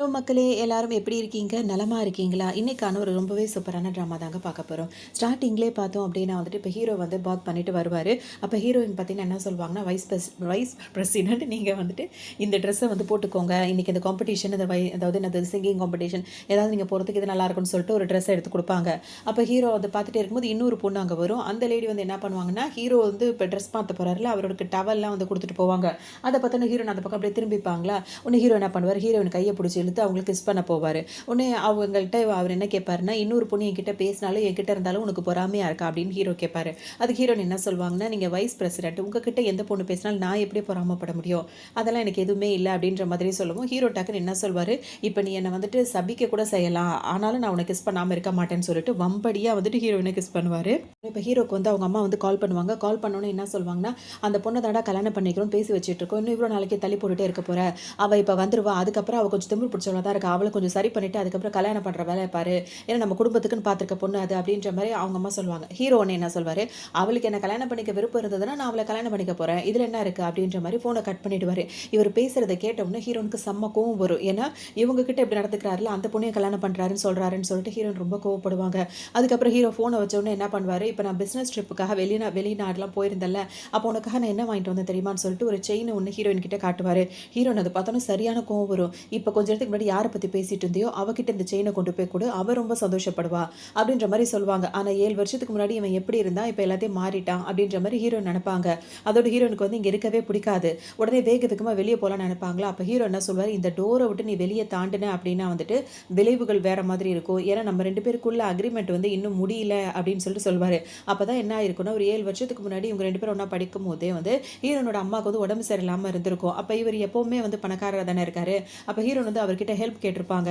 Hello மக்களே எல்லாரும் எப்படி இருக்கீங்க? நலமா இருக்கீங்களா? இன்னைக்கான ஒரு ரொம்பவே சூப்பரான ட்ராமா தாங்க பார்க்க போறோம். ஸ்டார்ட்டிங்லேயே பார்த்தோம் அப்படின்னா வந்துட்டு இப்போ ஹீரோ வந்து பாத் பண்ணிட்டு வருவாரு. அப்போ ஹீரோயின் பார்த்தீங்கன்னா என்ன சொல்வாங்கன்னா, வைஸ் பிரசிடென்ட் நீங்க வந்துட்டு இந்த ட்ரெஸ்ஸை வந்து போட்டுக்கோங்க. இன்னைக்கு இந்த காம்படிஷன் அதாவது என்னது சிங்கிங் காம்படிஷன் ஏதாவது நீங்க போறதுக்கு இது நல்லா இருக்கும்னு சொல்லிட்டு ஒரு ட்ரெஸ் எடுத்து குடுப்பாங்க. அப்போ ஹீரோ வந்து பார்த்துட்டே இருக்கும்போது இன்னொரு பொண்ணு அங்க வரும். அந்த லேடி வந்து என்ன பண்ணுவாங்கன்னா, ஹீரோ வந்து இப்போ ட்ரெஸ் மாத்த போறாருல்ல, அவருக்கு டவல்லாம் வந்து குடுத்துட்டு போவாங்க. அத பார்த்தோன்னே ஹீரோயின் அந்த பக்கம் அப்படியே திரும்பிப்பாங்களா, உடனே ஹீரோ என்ன பண்ணுவாரு, ஹீரோயின் கைய பிடிச்சு இழுத்து அவங்களுக்கு கிஸ் பண்ண போவாரு. உடனே அவங்கள்ட்ட அவர் என்ன கேட்பாருன்னா, இன்னொரு பொண்ணு என்கிட்ட பேசினாலும் என்கிட்ட இருந்தாலும் உனக்கு பொறாமையா இருக்கா அப்படின்னு ஹீரோ கேட்பாரு. அதுக்கு ஹீரோயின் என்ன சொல்வாங்கன்னா, நீங்க வைஸ் பிரசிடென்ட் உங்ககிட்ட எந்த பொண்ணு பேசினாலும் நான் எப்படி பொறாமப்பட முடியும், அதெல்லாம் எனக்கு எதுவுமே இல்லை அப்படின்ற மாதிரி சொல்லவும் ஹீரோ டக்குன்னு என்ன சொல்வாரு, இப்போ நீ என்னை வந்துட்டு சபிக்க கூட செய்யலாம், ஆனாலும் நான் உனக்கு கிஸ் பண்ணாமல் இருக்க மாட்டேன்னு சொல்லிட்டு வம்படியாக வந்துட்டு ஹீரோயினை கிஸ் பண்ணுவார். இப்போ ஹீரோக்கு வந்து அவங்க அம்மா வந்து கால் பண்ணுவாங்க. கால் பண்ணோன்னே என்ன சொல்வாங்கன்னா, அந்த பொண்ணை தாண்டா கல்யாணம் பண்ணிக்கிறோம் பேசி வச்சுட்டு இருக்கோம், இன்னும் இவ்வளோ நாளைக்கு தள்ளி போட்டுட்டே இருக்க போற, அவள் இப்போ வந்துருவா, அதுக்கப்புறம் அவள் கொஞ்சம் திமிரு பிடிச்சவளா தான் இருக்கா, அவளை கொஞ்சம் சரி பண்ணிட்டு அதுக்கப்புறம் கல்யாணம் பண்ணுற வேலையை பாரு, ஏன்னா நம்ம குடும்பத்துக்குன்னு பார்த்துருக்க பொண்ணு அது அப்படின்ற மாதிரி அவங்க அம்மா சொல்லுவாங்க. ஹீரோ ஒன்று என்ன சொல்வார், அவளுக்கு என்ன கல்யாணம் பண்ணிக்க விருப்பம் இருந்ததுன்னா நான் அவளை கல்யாணம் பண்ணிக்க போகிறேன், இதில் என்ன இருக்குது அப்படின்ற மாதிரி ஃபோனை கட் பண்ணிவிடுவார். இவர் பேசுகிறத கேட்டவுடனே ஹீரோனுக்கு செம்ம கோவம் வரும். ஏன்னா இவங்க கிட்ட இப்படி நடந்துக்கிறாருல, அந்த பொண்ணையும் கல்யாணம் பண்ணுறாருன்னு சொல்கிறாருன்னு சொல்லிட்டு ஹீரோன் ரொம்ப கோவப்படுவாங்க. அதுக்கப்புறம் ஹீரோ ஃபோனை வச்சோடனே என்ன பண்ணுவார், இப்போ நான் பிஸ்னஸ் ட்ரிப்புக்காக வெளிநாடுலாம் போயிருந்தேன்ல, அப்போ உனக்காக நான் என்ன வாங்கிட்டு வந்தேன் தெரியுமான்னு சொல்லிட்டு ஒரு செயின் ஒன்று ஹீரோயின் கிட்ட காட்டுவார். ஹீரோன் அதை பார்த்தோன்னா சரியான கோவம் வரும். இப்போ கொஞ்ச நேரத்துக்கு முன்னாடி யாரை பற்றி பேசிட்டு இருந்தியோ அவகிட்ட இந்த செயினை கொண்டு போய் கொடு, அவ ரொம்ப சந்தோஷப்படுவா அப்படின்ற மாதிரி சொல்லுவாங்க. ஆனால் 7 வருஷத்துக்கு முன்னாடி இவன் எப்படி இருந்தா இப்போ எல்லாத்தையும் மாறிட்டான் அப்படின்ற மாதிரி ஹீரோயின் நினைப்பாங்க. அதோட ஹீரோனுக்கு வந்து இங்கே இருக்கவே பிடிக்காது. உடனே வேக வேகமாக வெளியே போகலான்னு நினைப்பாங்களா. அப்போ ஹீரோ என்ன சொல்வார், இந்த டோரை விட்டு நீ வெளியே தாண்டின அப்படின்னா வந்துட்டு விளைவுகள் வேற மாதிரி இருக்கும், ஏன்னா நம்ம 2 பேருக்குள்ள அக்ரிமெண்ட் வந்து இன்னும் முடியல அப்படின்னு சொல்லிட்டு சொல்வார். அப்போ தான் என்ன ஆயிருக்குன்னா, ஒரு 7 வருஷத்துக்கு முன்னாடி இவங்க 2 பேரும் ஒன்றா படிக்கும் போதே வந்து ஹீரோனோட அம்மாவுக்கு வந்து உடம்பு சரியில்லாமல் இருந்திருக்கும். அப்போ இவர் எப்போவுமே வந்து பணக்காரராக தானே இருக்காரு. அப்போ ஹீரோன் வந்து அவர்கிட்ட ஹெல்ப் கேட்டிருப்பாங்க,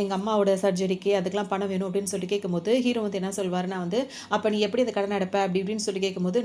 எங்கள் அம்மாவோட சர்ஜரிக்கு அதுக்கெல்லாம் பணம் வேணும் அப்படின்னு சொல்லி கேட்கும்போது ஹீரோ வந்து என்ன சொல்வாருன்னா வந்து, அப்போ நீ எப்படி இந்த கடன் அடைப்ப அப்படி இப்படின்னு சொல்லி கேட்கும்போது,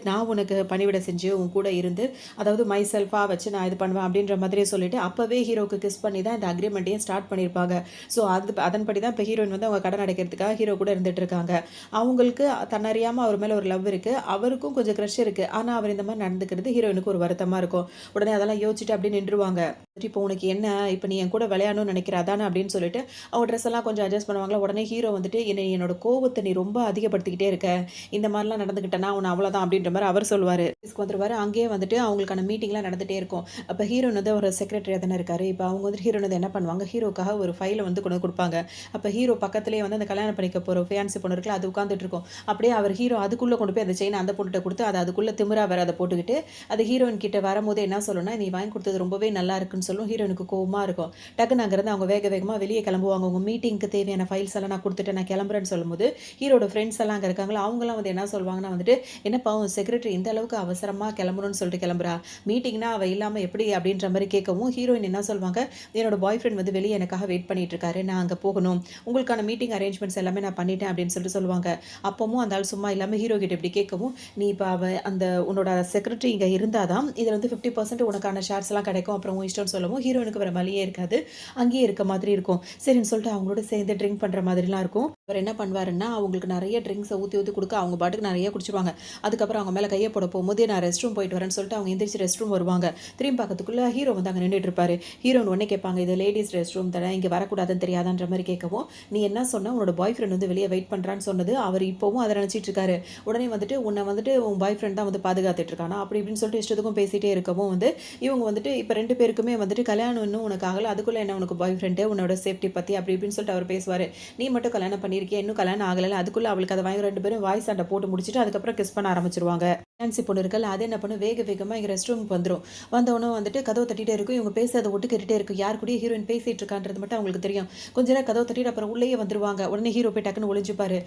நான் உனக்கு பணிவிட செஞ்சு உன் கூட இருந்து, அதாவது மை செல்ஃபாக வச்சு நான் இது பண்ணுவேன் அப்படின்ற மாதிரி சொல்லிட்டு அப்போவே ஹீரோக்கு கிஸ் பண்ணி தான் இந்த அக்ரிமெண்ட்டையும் ஸ்டார்ட் பண்ணியிருப்பாங்க. ஸோ அதன்படி தான் இப்போ ஹீரோயின் வந்து அவங்க கடன் அடைக்கிறதுக்காக ஹீரோ கூட இருந்துட்டு இருக்காங்க. அவங்களுக்கு தன்னறியாமல் அவர் மேலே ஒரு லவ் இருக்குது, அவருக்கும் கொஞ்சம் க்ரஷ் இருக்குது. ஆனால் அவர் இந்த மாதிரி நடந்துக்கிறது ஹீரோயினுக்கு ஒரு வருத்தமாக இருக்கும். உடனே அதெல்லாம் யோசிச்சுட்டு அப்படி நின்றுவாங்க. இப்போ உனக்கு என்ன, இப்போ நீ என் கூட விளையாடணும்னு நினைக்கிற அதானே அப்படின்னு சொல்லிட்டு அவங்க ட்ரெஸ் எல்லாம் கொஞ்சம் அட்ஜஸ்ட் பண்ணுவாங்களா. உடனே ஹீரோ வந்துட்டு, என்னோட கோவத்தை நீ ரொம்ப அதிகப்படுத்திக்கிட்டே இருக்க, இந்த மாதிரிலாம் நடந்துக்கிட்டேன்னா உன்னை அவ்வளோதான் அப்படின்ற மாதிரி அவர் சொல்லுவார். வந்துருவார். அங்கேயே வந்துட்டு அவங்களுக்கான மீட்டிங்லாம் நடந்துகிட்டே இருக்கும். அப்போ ஹீரோன் வந்து ஒரு செக்ரட்டரியாக தானே இருக்காரு. இப்போ அவங்க வந்து ஹீரோன் வந்து என்ன பண்ணுவாங்க, ஹீரோக்காக ஒரு ஃபைலை வந்து கொண்டு கொடுப்பாங்க. அப்போ ஹீரோ பக்கத்துலேயே வந்து அந்த கல்யாணம் பண்ணிக்க போகிற ஃபியான்சி பொண்ணு இருக்குல்ல, அது உட்காந்துட்டு இருக்கும். அப்படியே அவர் ஹீரோ அதுக்குள்ளே கொண்டு போய் அந்த செயினை அந்த பொண்ணுகிட்ட கொடுத்து அதை அதுக்குள்ளே திமிரா வேற அதை போட்டுக்கிட்டு அது ஹீரோயின் கிட்ட வரும்போது என்ன சொல்லணும்னா, நீ வாங்கி கொடுத்தது ரொம்பவே நல்லா இருக்குன்னு சொல்லும். ஹீரோனுக்கு கோவமாக இருக்கும். டக்குன்னு அங்கேருந்து அவங்க வேக வேகமாக வெளியே கிளம்புவாங்க. உங்கள் மீட்டிங்க்கு தேவையான ஃபைல்ஸ் எல்லாம் நான் கொடுத்துட்டு நான் கிளம்புறேன்னு சொல்லும்போது ஹீரோட ஃப்ரெண்ட்ஸ் எல்லாம் அங்கே இருக்காங்களா, அவங்களாம் வந்து என்ன சொல்லுவாங்கன்னா வந்துட்டு, என்னப்பா உன் செக்ரட்டரி இந்த அளவுக்கு அவசரமாக கிளம்பணும்னு சொல்லிட்டு கிளம்புறா, மீட்டிங்னா அவள் இல்லாமல் எப்படி அப்படின்ற மாதிரி கேட்கவும் ஹீரோயின் என்ன சொல்லுவாங்க, என்னோட பாய் ஃப்ரெண்ட் வந்து வெளியே எனக்காக வெயிட் பண்ணிட்டு இருக்காரு, நான் அங்கே போகணும், உங்களுக்கான மீட்டிங் அரேஞ்ச்மெண்ட்ஸ் எல்லாமே நான் பண்ணிட்டேன் அப்படின்னு சொல்லிட்டு சொல்லுவாங்க. அப்பவும் அந்த ஆள் சும்மா இல்லாமல் ஹீரோ கிட்ட இப்படி கேட்கவும், நீ இப்போ அந்த உன்னோட செக்ரட்டரி இங்கே இருந்தாதான் இதில் வந்து 50% உனக்கான ஷேர்ஸ் எல்லாம் கிடைக்கும், அப்புறம் உன் இஷ்டம்னு சொல்லவும் ஹீரோனுக்கு வேறு வழியே இருக்காது, அங்கேயே இருக்க மாதிரி இருக்கும். சரின்னு சொல்லிட்டு அவங்களோட சேர்ந்து ட்ரிங்க் பண்ணுற மாதிரிலாம் இருக்கும். அவர் என்ன பண்ணுவாருன்னா, அவங்களுக்கு நிறைய ட்ரிங்க்ஸை ஊற்றி கொடுக்க அவங்க பாட்டுக்கு நிறைய குடிச்சிருவாங்க. அதுக்கப்புறம் அவங்க மேலே கையை போட போகும்போது நான் ரெஸ்ட் ரூம் போயிட்டு வரேன்னு சொல்லிட்டு அவங்க எந்திரிச்சு ரெஸ்ட் ரூம் வருவாங்க. திரும்பி பார்க்கறதுக்குள்ள ஹீரோ வந்து அங்கே நின்றுட்டு இருப்பாரு. ஹீரோன்னு உடனே கேட்பாங்க, இது லேடிஸ் ரெஸ்ட் ரூம் தானே, இங்கே வரக்கூடாதுன்னு தெரியாதான்ற மாதிரி கேட்கவும், நீ என்ன சொன்ன, உன்னோட பாய் ஃப்ரெண்ட் வந்து வெளியே வெயிட் பண்ணுறான்னு சொன்னது அவர் இப்போவும் அதை நினச்சிட்டு இருக்காரு. உடனே வந்துட்டு உன்னை வந்துட்டு உன் பாய் ஃப்ரெண்ட் தான் வந்து பாதுகாத்துட்டு இருக்கானா அப்படி இப்படின்னு சொல்லிட்டு இஷ்டத்துக்கும் பேசிகிட்டே இருக்கவும் வந்து இவங்க வந்துட்டு இப்போ 2 பேருக்குமே வந்துட்டு கல்யாணம் இன்னும் உனக்கு ஆகலை, அதுக்குள்ளே என்ன உனக்கு பாய் ஃப்ரெண்டு, உன்னோட சேஃப்டி பற்றி அப்படி இப்படின்னு சொல்லிட்டு அவர் பேசுவார். நீ மட்டும் கல்யாணம் பண்ணியிருக்கேன், இன்னும் கல்யாணம் ஆகலை, அதுக்குள்ளே அவளுக்கு அதை வாங்கி 2 பேரும் வாய்ஸ் சண்டை போட்டு முடிச்சுட்டு அதுக்கப்புறம் கிஸ் பண்ண ஆரம்பிச்சிருவாங்க. ஃபேன்சி பொண்ணு இருக்கல, அது என்ன பண்ணும், வேக வேகமாக இங்கே ரெஸ்ட் ரூமுக்கு வந்துடும். வந்தவொன்னே வந்துட்டு கதவை தட்டிகிட்டே இருக்கும். இவங்க பேசுறதை ஒட்டு கேட்டுகிட்டே இருக்கும். யார் கூடயே ஹீரோயின் பேசிகிட்டு இருக்கான்றது மட்டும் அவங்களுக்கு தெரியும். கொஞ்ச நேரம் கதவை தட்டிட்டு அப்புறம் உள்ளேயே வந்துருவாங்க. உடனே ஹீரோ போய் டக்குன்னு ஒளிஞ்சுப்பாரு.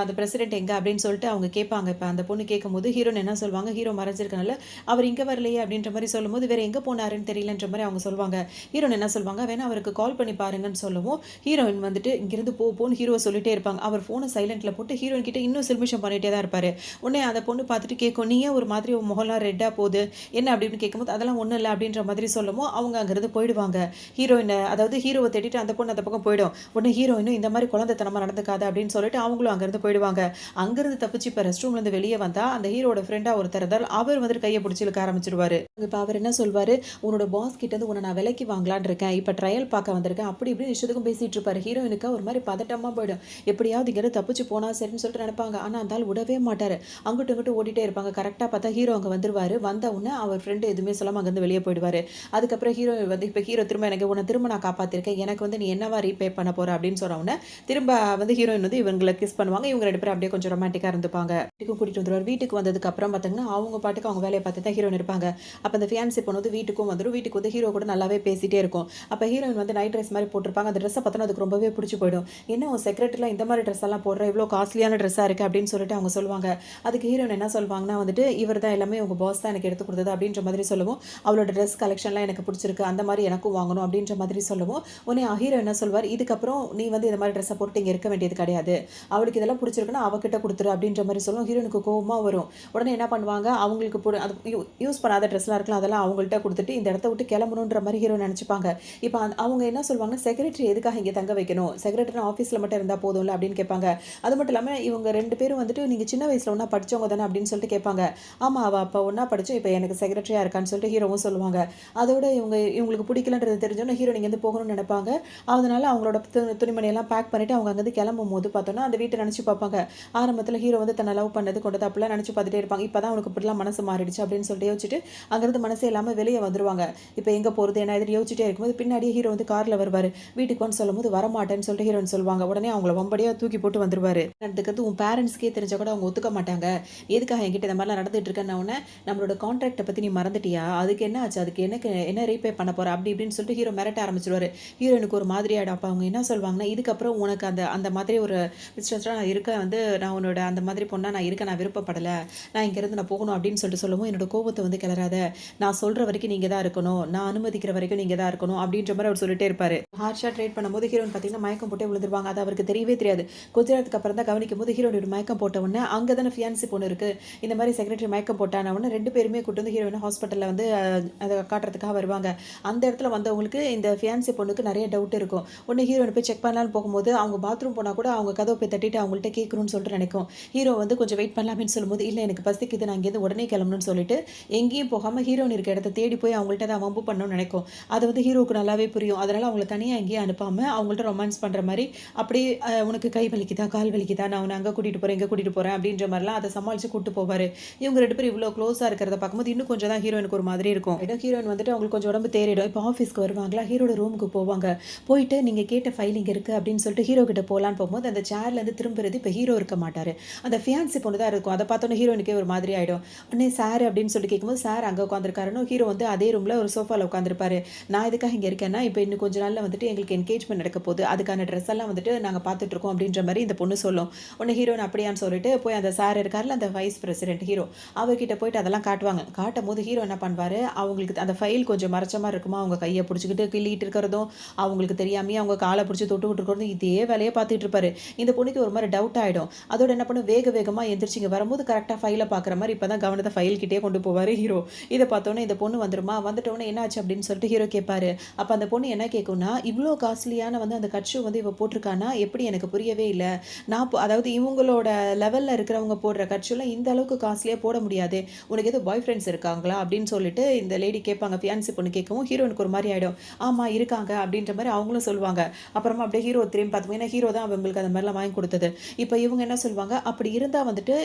அந்த பிரசிடென்ட் எங்கே அப்படின்னு சொல்லிட்டு அவங்க கேட்பாங்க. இப்போ அந்த பொண்ணு கேட்கும்போது ஹீரோன் என்ன சொல்லுவாங்க, ஹீரோ மறைஞ்சிருக்கனால அவர் இங்கே வரலையே அப்படின்ற மாதிரி சொல்லும்போது வேறு எங்கே போனாருன்னு தெரியலன்ற மாதிரி அவங்க சொல்லுவாங்க. ஹீரோன் என்ன சொல்லுவாங்க, வேணா அவருக்கு கால் பண்ணி பாருங்கன்னு சொல்லவும் ஹீரோயின் வந்துட்டு இங்கிருந்து போன்னு ஹீரோ சொல்லிட்டே இருப்பாங்க. அவர் ஃபோனை சைலண்டில் போட்டு ஹீரோயின் கிட்ட இன்னும் சில்மிஷம் பண்ணிகிட்டே தான் இருப்பார். உடனே அந்த பொண்ணு பார்த்துட்டு கேட்கும், நீ ஏன் ஒரு மாதிரி உன் முகம்லாம் ரெட்டாக போகுது என்ன அப்படின்னு கேட்கும்போது அதெல்லாம் ஒன்றும் இல்லை அப்படின்ற மாதிரி சொல்லவும் அவங்க அங்கேருந்து போயிடுவாங்க. ஹீரோயினை அதாவது ஹீரோவை தேடிட்டு அந்த பொண்ணு அந்த பக்கம் போயிடும். உடனே ஹீரோயினும் இந்த மாதிரி குழந்தைத்தனமா நடந்துக்காத அப்படின்னு சொல்லிட்டு அவங்களும் அங்கேருந்து போயிடுவாங்க. அங்கேருந்து தப்பிச்சு இப்போ ரெஸ்ட் ரூம்லேருந்து வெளியே வந்தா அந்த ஹீரோட ஃப்ரெண்டாக ஒருத்தர் இருந்தால் அவர் வந்துட்டு கையை பிடிச்சி இழுக்க ஆரம்பிச்சிருவாரு. இப்போ அவர் என்ன சொல்வாரு, உன்னோட பாஸ் கிட்ட இருந்து உன்னை நான் விலைக்கு வாங்கலான்னு இருக்கேன், இப்போ ட்ரையல் பார்க்க வந்திருக்கேன் அப்படி இப்படி இஷ்டத்துக்கும் பேசிட்டு இருப்பாரு. ஹீரோயினுக்கு ஒரு மாதிரி பதட்டமாக போயிடும். எப்படியாவது இங்கே தப்பிச்சு போனா சரின்னு சொல்லிட்டு நினைப்பாங்க. ஆனால் அந்த ஆள் விடவே மாட்டார். அங்கிட்டு இங்கிட்டு ஓடிட்டே இருப்பாங்க. கரெக்டாக பார்த்தா ஹீரோ அங்கே வந்துருவாரு. வந்த உடனே அவர் ஃப்ரெண்டு எதுவுமே சொல்லாமல் அங்கேருந்து வெளியே போயிடுவார். அதுக்கப்புறம் ஹீரோ வந்து இப்போ ஹீரோ திரும்ப எனக்கு உன்னை திரும்ப நான் காப்பாற்றிருக்கேன், எனக்கு வந்து நீ என்னவா ரீபே பண்ண போகிற அப்படின்னு சொன்ன உடனே திரும்ப வந்து ஹீரோயின் வந்து இவங்களை கிஸ் பண்ணுவாங்க. இவங்க 2 பேரும் அப்படியே கொஞ்சம் ரொமான்டிக்காக இருந்துப்பாங்க. வீட்டுக்கு கூட்டிகிட்டு வந்துடுவார். வீட்டுக்கு வந்ததுக்கு அப்புறம் பார்த்தீங்கன்னா அவங்க பாட்டுக்கு அவங்க வேலையை பார்த்து தான் ஹீரோயின் இருப்பாங்க. அப்போ அந்த ஃபியான்சி பொண்ணு வந்து வீட்டுக்கும் வந்துடும். வீட்டுக்கு வந்து ஹீரோ கூட நல்லாவே பேசிட்டே இருக்கும். அப்போ ஹீரோயின் வந்து நைட் ட்ரெஸ் மாதிரி போட்டிருப்பாங்க. அந்த ட்ரெஸ்ஸை பார்த்தோன்னா அதுக்கு ரொம்பவே பிடிச்சி போயிடும். என்ன உன் செக்ரட்டரிலாம் இந்த மாதிரி ட்ரெஸ் எல்லாம் போடுற, இவ்வளோ காஸ்ட்லியான ட்ரெஸ்ஸாக இருக்குது அப்படின்னு சொல்லிட்டு அவங்க சொல்லுவாங்க. அதுக்கு ஹீரோயின் என்ன சொல்லுவாங்கன்னா வந்துட்டு இவர் தான் எல்லாமே உங்கள் பாஸ் தான் எனக்கு எடுத்து கொடுத்தது அப்படின்ற மாதிரி சொல்லுவோம். அவளோட ட்ரெஸ் கலெக்ஷன்லாம் எனக்கு பிடிச்சிருக்கு, அந்த மாதிரி எனக்கும் வாங்கணும் அப்படின்ற மாதிரி சொல்லுவோம். உடனே ஹீரோ என்ன சொல்வார், இதுக்கப்புறம் நீ வந்து இந்த மாதிரி ட்ரெஸ்ஸை போட்டு இங்கே இருக்க வேண்டியது கிடையாது, அவளுக்கு இதெல்லாம் பிடிச்சிருக்குன்னா அவகிட்ட கொடுத்துரு அப்படின்ற மாதிரி சொல்லுவோம். ஹீரோனுக்கு கோவமாக வரும். உடனே என்ன பண்ணுவாங்க, அவங்களுக்கு அது யூஸ் பண்ணாத ட்ரெஸ்லாம் இருக்கலாம் அதெல்லாம் அவங்கள்ட்ட கொடுத்துட்டு இந்த இடத்த விட்டு கிளம்பணுன்ற மாதிரி ஹீரோ நினச்சிப்பாங்க. இப்போ அவங்க என்ன சொல்லுவாங்கன்னா, செக்ரட்டரி எதுக்காக இங்கே தங்க வைக்கணும், செக்ரட்டரி ஆஃபீஸில் மட்டும் இருந்தால் போதும்ல அப்படின்னு கேட்பாங்க. அது மட்டும் இல்லாமல் இவங்க 2 பேரும் வந்துட்டு நீங்கள் சின்ன வயசில் ஒன்றா படித்தவங்க தானே அப்படின்னு சொல்லிட்டு கேட்பாங்க. ஆமாம் அவள் அப்போ ஒன்றா படித்தோம், இப்போ எனக்கு செக்ரட்டரியாக இருக்கான்னு சொல்லிட்டு ஹீரோவும் சொல்லுவாங்க. அதோட இவங்களுக்கு பிடிக்கலன்றது தெரிஞ்சோன்னா ஹீரோ இங்கேருந்து போகணும்னு நினைப்பாங்க. அதனால அவங்களோட துணிமணியெல்லாம் பேக் பண்ணிவிட்டு அவங்க அங்கேருந்து கிளம்பும் போது பார்த்தோன்னா அந்த வீட்டை நினச்சி பார்ப்பாங்க. ஆரம்பத்தில் ஹீரோ வந்து தன்னை லவ் பண்ணது கொண்டது அப்படிலாம் நினச்சி பார்த்துட்டே இருப்பாங்க. இப்போ தான் அவனுக்கு இப்படிலாம் மனசு மாறிடுச்சு அப்படின்னு சொல்லிட்டு யோசிச்சுட்டு அங்கேருந்து மனசே இல்லாமல் வெளியே வந்துருவாங்க. இப்போ எங்கே போகிறது என்ன இது யோசிச்சுட்டே இருக்கும்போது பின்னாடியே ஹீரோ வந்து காரில் வருவார். வீட்டுக்கு வந்து சொல்லும்போது வரமாட்டேன்னு சொல்லிட்டு ஹீரோன்னு சொல்லுவாங்க. உடனே அவங்கள வம்படியாக தூக்கி போட்டு வந்துருவாரு. அதுக்கு உன் பேரண்ட்ஸ்க்கே தெரிஞ்சால் கூட அவங்க ஒத்துக்க மாட்டாங்க, எதுக்காக என்கிட்ட இந்த மாதிரிலாம் நடந்துட்டு இருக்கேன்னு உடனே நம்மளோட கான்ட்ராக்டை பற்றி நீ மறந்துட்டியா, அதுக்கு என்ன ஆச்சு, அதுக்கு எனக்கு என்ன ரீபே பண்ண போகிற அப்படி இப்படின்னு சொல்லிட்டு ஹீரோ மிரட்ட ஆரம்பிச்சிருவாரு. ஹீரோனுக்கு ஒரு மாதிரி ஆகிடும். அப்போ அவங்க என்ன சொல்லுவாங்கன்னா, இதுக்கப்புறம் உனக்கு அந்த மாதிரி ஒரு பிஸ்னஸ்லாம் நான் இருக்க வந்து நான் உன்னோட அந்த மாதிரி பொண்ணாக நான் இருக்க நான் விருப்பப்படலை, நான் இங்கேருந்து நான் போகணும் அப்படின்னு சொல்லிட்டு சொல்லவும் என்னோட கோபத்தை வந்து கிளறாத, நான் சொல்கிற வரைக்கும் நீங்கள் தான் இருக்கணும், நான் அனுமதிக்கிற வரைக்கும் நீங்கள் தான் இருக்கணும் அப்படின்ற மாதிரி அவர் சொல்லிட்டே இருப்பார். ஹார்ஷாக ட்ரேட் பண்ணும்போது ஹீரோன் பார்த்தீங்கன்னா மயக்கம் போட்டே விழுந்துருவாங்க. அது அவருக்கு தெரியவே தெரியாது. கொஞ்ச நேரத்துக்கு அப்புறம் தான் கவனிக்கும் போது ஹீரோனோட மயக்கம் போட்ட உடனே அங்கே தானே ஃபியான்சி பொண்ணு இருக்குது, இந்த மாதிரி செக்ரட்டரி மயக்கம் போட்டான உடனே 2 பேருமே கூட்டு வந்து ஹீரோயினை ஹாஸ்பிட்டலில் வந்து அதை காட்டுறதுக்காக வருவாங்க. அந்த இடத்துல வந்தவங்களுக்கு இந்த ஃபியான்சி பொண்ணுக்கு நிறைய டவுட் இருக்கும். உடனே ஹீரோனை போய் செக் பண்ணலான்னு போகும்போது அவங்க பாத்ரூம் போனால் கூட அவங்க கதவை போய் தட்டிட்டு அவங்கள்ட்ட கேட்கணும்னு சொல்லிட்டு நினைக்கும். ஹீரோ வந்து கொஞ்சம் வெயிட் பண்ணலாமேன்னு சொல்லும்போது இல்லை எனக்கு பசிக்குது, நான் இங்கேருந்து உடனே கிளம்பணும்னு சொல்லிட்டு எங்கேயும் போகாமல் ஹீரோயின் இருக்க இடத்த தேடி போய் அவங்கள்ட்ட தான் வம்பு பண்ணணும்னு நினைக்கும். அது வந்து ஹீரோவுக்கு நல்லாவே புரியும். அதனால் அவங்கள தனியாக எங்கேயும் அனுப்பாமல் அவங்கள்ட்ட ரொமான்ஸ் பண்ணுற மாதிரி அப்படியே உனக்கு கை வலிக்குதா கால் வலிக்குதா, நான் உன்னை அங்கே கூட்டிகிட்டு போகிறேன் இங்கே கூட்டிகிட்டு போகிறேன் அப்படின்ற மாதிரிலாம் அதை சமாளித்து கூப்பிட்டு போவார். இவங்க 2 பேரும் இவ்வளோ க்ளோஸாக இருக்கிறத பார்க்கும்போது இன்னும் கொஞ்சம் தான் ஹீரோயினுக்கு ஒரு மாதிரி இருக்கும். ஹீரோயின் வந்துட்டு அவங்களுக்கு கொஞ்சம் உடம்பு தேறிடும். இப்போ ஆஃபீஸ்க்கு வருவாங்களா, ஹீரோட ரூமுக்கு போவாங்க. போயிட்டு நீங்கள் கேட்ட ஃபைல் இங்கே இருக்குது அப்படின்னு சொல்லிட்டு ஹீரோ கிட்ட போகலான்னு போகும்போது அந்த சேர்லேருந்து திரும்புறது இப்போ ஹீரோ இருக்க மாட்டார், அந்த ஃபியான்சி பொண்ணு தான் இருக்கும். அதை பார்த்தோன்னே ஹீரோயினுக்கே ஒரு மாதிரி ஆகிடும். உடனே சார் அப்படின்னு சொல்லி கேட்கும்போது சார் அங்கே உட்காந்துருக்காருன்னு ஹீரோ வந்து அதே ரூமில் ஒரு சோஃபாவில் உட்காந்துருப்பாரு. நான் இதுக்காக இங்கே இருக்கேன்னா இப்போ இன்னும் கொஞ்ச நாளில் வந்துட்டு எங்களுக்கு என்கேஜ்மெண்ட் நடக்க போகுது, அதுக்கான ட்ரெஸ் எல்லாம் வந்துட்டு நாங்கள் பார்த்துட்ருக்கோம் அப்படின்ற மாதிரி இந்த பொண்ணு சொல்லும். உடனே ஹீரோயின் அப்படியான்னு சொல்லிட்டு போய் அந்த சார் இருக்கார்ல அந்த வைஸ் பிரசிடென்ட் ஹீரோ அவர்கிட்ட போயிட்டு அதெல்லாம் காட்டுவாங்க. காட்டும் போது ஹீரோ என்ன பண்ணுவார், அவங்களுக்கு அந்த ஃபைல் கொஞ்சம் மறைச்ச மாதிரி இருக்குமா, அவங்க கையை பிடிச்சிக்கிட்டு கிள்ளிட்டு இருக்கிறதும் அவங்களுக்கு தெரியாமையே அவங்க காலை பிடிச்சி தொட்டு விட்டுருக்கிறதும் இதே வேலையை பார்த்துட்டு இருப்பாரு. இந்த பொண்ணுக்கு ஒரு மாதிரி டவுட் ஆகிடும். அதோட என்ன பண்ணும், வேகமாக எந்திரிச்சிங்க வரும்போது கரெக்டாக ஃபைலை பார்க்குற மாதிரி இப்போ தான் கவனத்தை ஃபைல் கிட்டே கொண்டு போவார் ஹீரோ. இதை பார்த்தோன்னே இந்த பொண்ணு வந்துருமா, வந்துட்டோன்னே என்ன ஆச்சு அப்படின்னு சொல்லிட்டு ஹீரோ கேட்பாரு. அப்போ அந்த பொண்ணு என்ன கேட்கும்னா, இவ்வளோ காஸ்ட்லியான வந்து அந்த கட்ஷூ வந்து இவ போட்டிருக்கானா எப்படி எனக்கு புரியவே இல்லை, நான் அதாவது இவங்களோட லெவலில் இருக்கிறவங்க போடுற கட்ஷூலாம் இந்த அளவுக்கு காஸ்ட்லியாக போட முடியாது, உனக்கு எதுவும் பாய் ஃப்ரெண்ட்ஸ் இருக்காங்களா அப்படின்னு சொல்லிட்டு இந்த லேடி கேட்பாங்க. ஃபியான்சி பொண்ணு கேட்கவும் ஹீரோனுக்கு ஒரு மாதிரி ஆகிடும். ஆமாம் இருக்காங்க அப்படின்ற மாதிரி அவங்களும் சொல்லுவாங்க. அப்புறமா அப்படியே ஹீரோ திரும்பி பார்த்துக்கோ, ஏன்னா ஹீரோ தான் அவங்களுக்கு அந்த மாதிரிலாம் வாங்கி கொடுத்தது. இப்போ இவங்க என்ன சொல்லுவாங்க, அப்படி இருந்தால் வந்துட்டு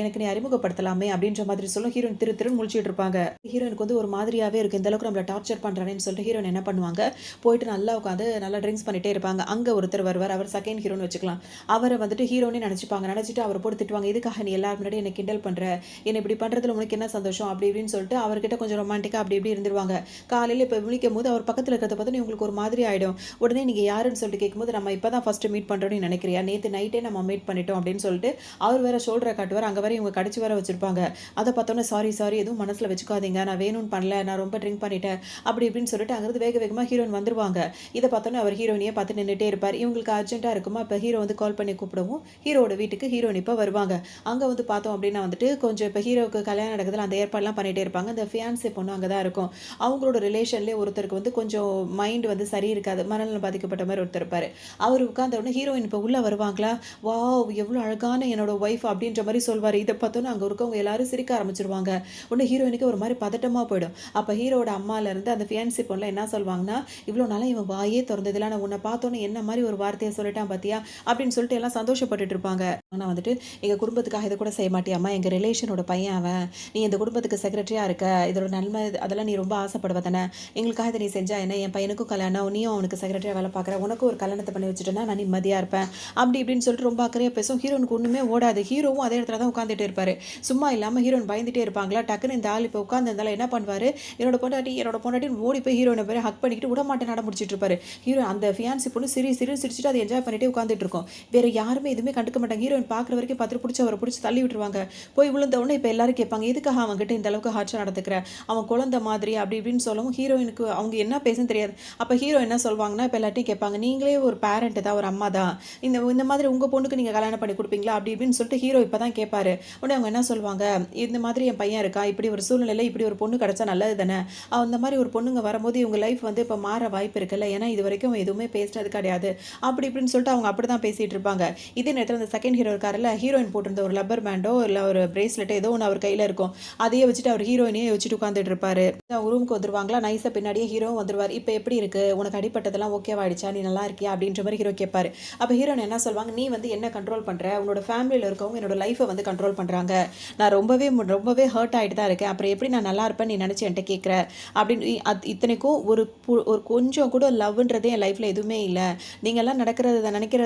எனக்கு நீ அறிமுகப்படுத்தலாமே அப்படின்ற மாதிரி சொல்லும். ஹீரோயின் திருன்னு முழிச்சிட்டு இருப்பாங்க. ஹீரோயினுக்கு வந்து ஒரு மாதிரியாகவே இருக்குது, இந்த அளவுக்கு நம்மளை டார்ச்சர் பண்ணுறானேன்னு சொல்லிட்டு ஹீரோயின் என்ன பண்ணுவாங்க, போயிட்டு நல்லா உட்காந்து நல்லா ட்ரிங்க்ஸ் பண்ணிட்டே இருப்பாங்க. அங்கே ஒருத்தர் வருவார், அவர் செகண்ட் ஹீரோன்னு வச்சுக்கலாம். அவரை வந்துட்டு ஹீரோனே நினச்சிப்பாங்க. நினச்சிட்டு அவரை போட்டு திட்டுவாங்க, இதுக்காக நீ எல்லாரும் முன்னாடி என்னை கிண்டல் பண்ணுற, என்னை இப்படி பண்ணுறதுல உனக்கு என்ன சந்தோஷம் அப்படி இப்படின்னு சொல்லிட்டு அவர்கிட்ட கொஞ்சம் ரொமான்டிக்காக அப்படி இப்படி இருந்துருவாங்க. காலையில் இப்போ விழிக்கும் போது அவர் பக்கத்தில் இருக்கிறத பார்த்து உங்களுக்கு ஒரு மாதிரி ஆகிடும். உடனே நீங்கள் யாருன்னு சொல்லிட்டு கேட்கும்போது நம்ம இப்போ தான் ஃபஸ்ட்டு மீட் பண்ணுறோன்னு நினைக்கிறியா, நேற்று நைட்டே நம்ம மீட் பண்ணிட்டோம் அப்படின்னு சொல்லிட்டு அவர் வேற ஷோல்டரை காட்டுவார். அங்கே வரை இவங்க கடிச்சு வர வச்சிருப்பாங்க. அதை பார்த்தோன்னே சாரி எதுவும் மனசில் வச்சுக்காதீங்க, நான் வேணும்னு பண்ணல, நான் ரொம்ப ட்ரிங்க் பண்ணிட்டேன் அப்படி இப்படின்னு சொல்லிட்டு அங்கிருந்து வேகமாக ஹீரோயின் வந்துருவாங்க. இதை பார்த்தோன்னே அவர் ஹீரோயினியை பார்த்து நின்றுட்டே இருப்பார். இவங்களுக்கு அர்ஜென்ட்டாக இருக்குமா, இப்போ ஹீரோ வந்து கால் பண்ணி கூப்பிடவும் ஹீரோட வீட்டுக்கு ஹீரோயின் இப்போ வருவாங்க. அங்கே வந்து பார்த்தோம் அப்படின்னா வந்துட்டு கொஞ்சம் இப்போ ஹீரோவுக்கு கல்யாணம் நடக்குதுல அந்த ஏற்பாடுலாம் பண்ணிகிட்டே இருப்பாங்க. இந்த ஃபியான்சி பொண்ணு அங்கே தான் இருக்கும். அவங்களோட ரிலேஷன்லேயே ஒருத்தருக்கு வந்து கொஞ்சம் மைண்ட் வந்து சரி இருக்காது. மனநலம் பாதிக்கப்பட்ட மாதிரி ஒருத்தர் இருப்பார். அவர் உட்கார்ந்த உடனே ஹீரோயின் இப்போ உள்ளே வருவாங்களா, வாவ் எவ்வளோ அழகான என்னோட ஒய்ஃப் அப்படின்ற மாதிரி சொல்வார். இதை பார்த்தோன்னே அங்கே இருக்கவங்க எல்லாரும் சிரிக்க ஆரம்பிச்சிருவாங்க. உடனே ஹீரோயினுக்கு ஒரு மாதிரி பதட்டமாக போயிடும். அப்போ ஹீரோட அம்மாலேருந்து அந்த ஃபியான்சி பொண்ணில் என்ன சொல்வாங்கன்னா, இவ்வளோ நாளாக இவன் வாயே திறந்ததில்ல, நான் உன்னை பார்த்தோன்னே என்ன மாதிரி ஒரு வார்த்தையை சொல்லிட்டான் பார்த்தியா அப்படின்னு சொல்லிட்டு எல்லாம் சந்தோஷப்பட்டுட்டு இருப்பாங்க. ஆனால் வந்துட்டு எங்கள் குடும்பத்துக்காக இதை கூட செய்ய மாட்டியாம்மா, எங்கள் ரிலேஷனோட பையன் அவன், நீ இந்த குடும்பத்துக்கு செக்ரட்டரியாக இருக்க, இதோட நன்மை அதெல்லாம் நீ ரொம்ப ஆசைப்படுவ தானே, எங்களுக்காக இதை நீ செஞ்சா என்ன, என் பையனுக்கும் கல்யாணம், நீயும் அவனுக்கு செக்ரட்டரியாக வேலை பார்க்குற, உனக்கும் ஒரு கல்யாணத்தை பண்ணி வச்சுட்டேன்னா நான் நிம்மதியாக இருப்பேன் அப்படி இப்படின்னு சொல்லிட்டு ரொம்ப அக்கறையாக பேசும். ஹீரோனுக்கு ஒன்றுமே ஓடாது. ஹீரோவும் அதே இடத்துல தான் உட்காந்துட்டு இருப்பார். சும்மா இல்லாமல் ஹீரோயின் பயந்துட்டே இருப்பாங்களா, டக்குன்னு இந்த ஆள் இப்போ உட்காந்துருந்தாலும் என்ன பண்ணுவார், என்னோட பொண்டாட்டின்னு ஓடி போய் ஹீரோனை பேர் ஹக் பண்ணிக்கிட்டு விடமாட்டேன் நட முடிச்சிட்டு இருப்பாரு. ஹீரோ அந்த ஃபியான்சி பொண்ணு சிரிச்சுட்டு அதை என்ஜாய் பண்ணிட்டே உட்காந்துட்டு இருக்கும். வேற யாருமே எதுவுமே கண்டுக்க மாட்டாங்க. ஹீரோயின் பார்க்குற வரைக்கும் பார்த்துட்டு பிடிச்சவரை பிடிச்சி தள்ளி விட்டுருவாங்க. போய் விழுந்த உடனே இப்போ எல்லாரும் கேட்பாங்க, எதுக்காக அவங்ககிட்ட இந்த அளவுக்கு ஹார்ஷாக நடந்துக்கிற, அவன் குழந்தை மாதிரி அப்படி இப்படின்னு சொல்லவும் ஹீரோயினுக்கு அவங்க என்ன பேசுன்னு தெரியாது. அப்போ ஹீரோ என்ன சொல்வாங்கன்னா, இப்போ எல்லாத்தையும் கேட்பாங்க, நீங்களே ஒரு பேரண்ட் தான், ஒரு அம்மா தான், இந்த மாதிரி உங்கள் பொண்ணுக்கு நீங்கள் கல்யாணம் பண்ணி கொடுப்பீங்களா அப்படி இப்படின்னு சொல்லிட்டு ஹீரோ இப்போ தான் கேட்பாரு. உடனே அவங்க என்ன சொல்லுவாங்க, இந்த மாதிரி என் பையன் இருக்கா, இப்படி ஒரு சூழ்நிலையில் இப்படி ஒரு பொண்ணு கிடச்சா நல்லது தானே, அந்த மாதிரி ஒரு பொண்ணுங்க வரும்போது இவங்க லைஃப் வந்து இப்போ மாற வாய்ப்பு இருக்குல்ல, ஏன்னா இது வரைக்கும் எதுவுமே பேசினது கிடையாது அப்படி இப்படின்னு சொல்லிட்டு அவங்க அப்படி தான் பேசிகிட்டு இருப்பாங்க. இதே நேரத்தில் அந்த செகண்ட் ஹீரோ இருக்காருல்ல, ஹீரோயின் போட்டிருந்த ஒரு லப்பர் பேண்டோ இல்லை ஒரு பிரேஸ்லெட்டோ ஏதோ ஒன்று அவர் கையில் இருக்கும். அதையே வச்சுட்டு அவர் ஹீரோயினையே வச்சுட்டு உட்காந்துட்டு இருப்பாரு. அவங்க ரூமுக்கு வந்துருவாங்களா, நைஸாக பின்னாடியே ஹீரோவும் வந்துருவார். இப்போ எப்படி இருக்கு, உனக்கு அடிப்பட்டதெல்லாம் ஓகேவாயிடுச்சா, நீ நல்லா இருக்கியா அப்படின்ற மாதிரி ஹீரோ கேட்பாரு. அப்போ ஹீரோயின் என்ன சொல்வாங்க, நீ வந்து என்ன கண்ட்ரோல் பண்ணுற, உன்னோட ஃபேமிலியில் இருக்கவங்க என்னோட லைஃப்பை வந்து கண்ட்ரோல் பண்ணுறாங்க, நான் ரொம்பவே ஹர்ட் ஆகிட்டு தான் இருக்கேன், அப்புறம் எப்படி நான் நல்லா இருப்பேன்னு நீ நினச்சி என்கிட்ட கேட்குற அப்படின்னு. இத்தனைக்கும் ஒரு கொஞ்சம் கூட லவ்ன்றதே என் லைஃப்பில் எதுவுமே இல்லை, நீங்கள்லாம் நினைக்கிறது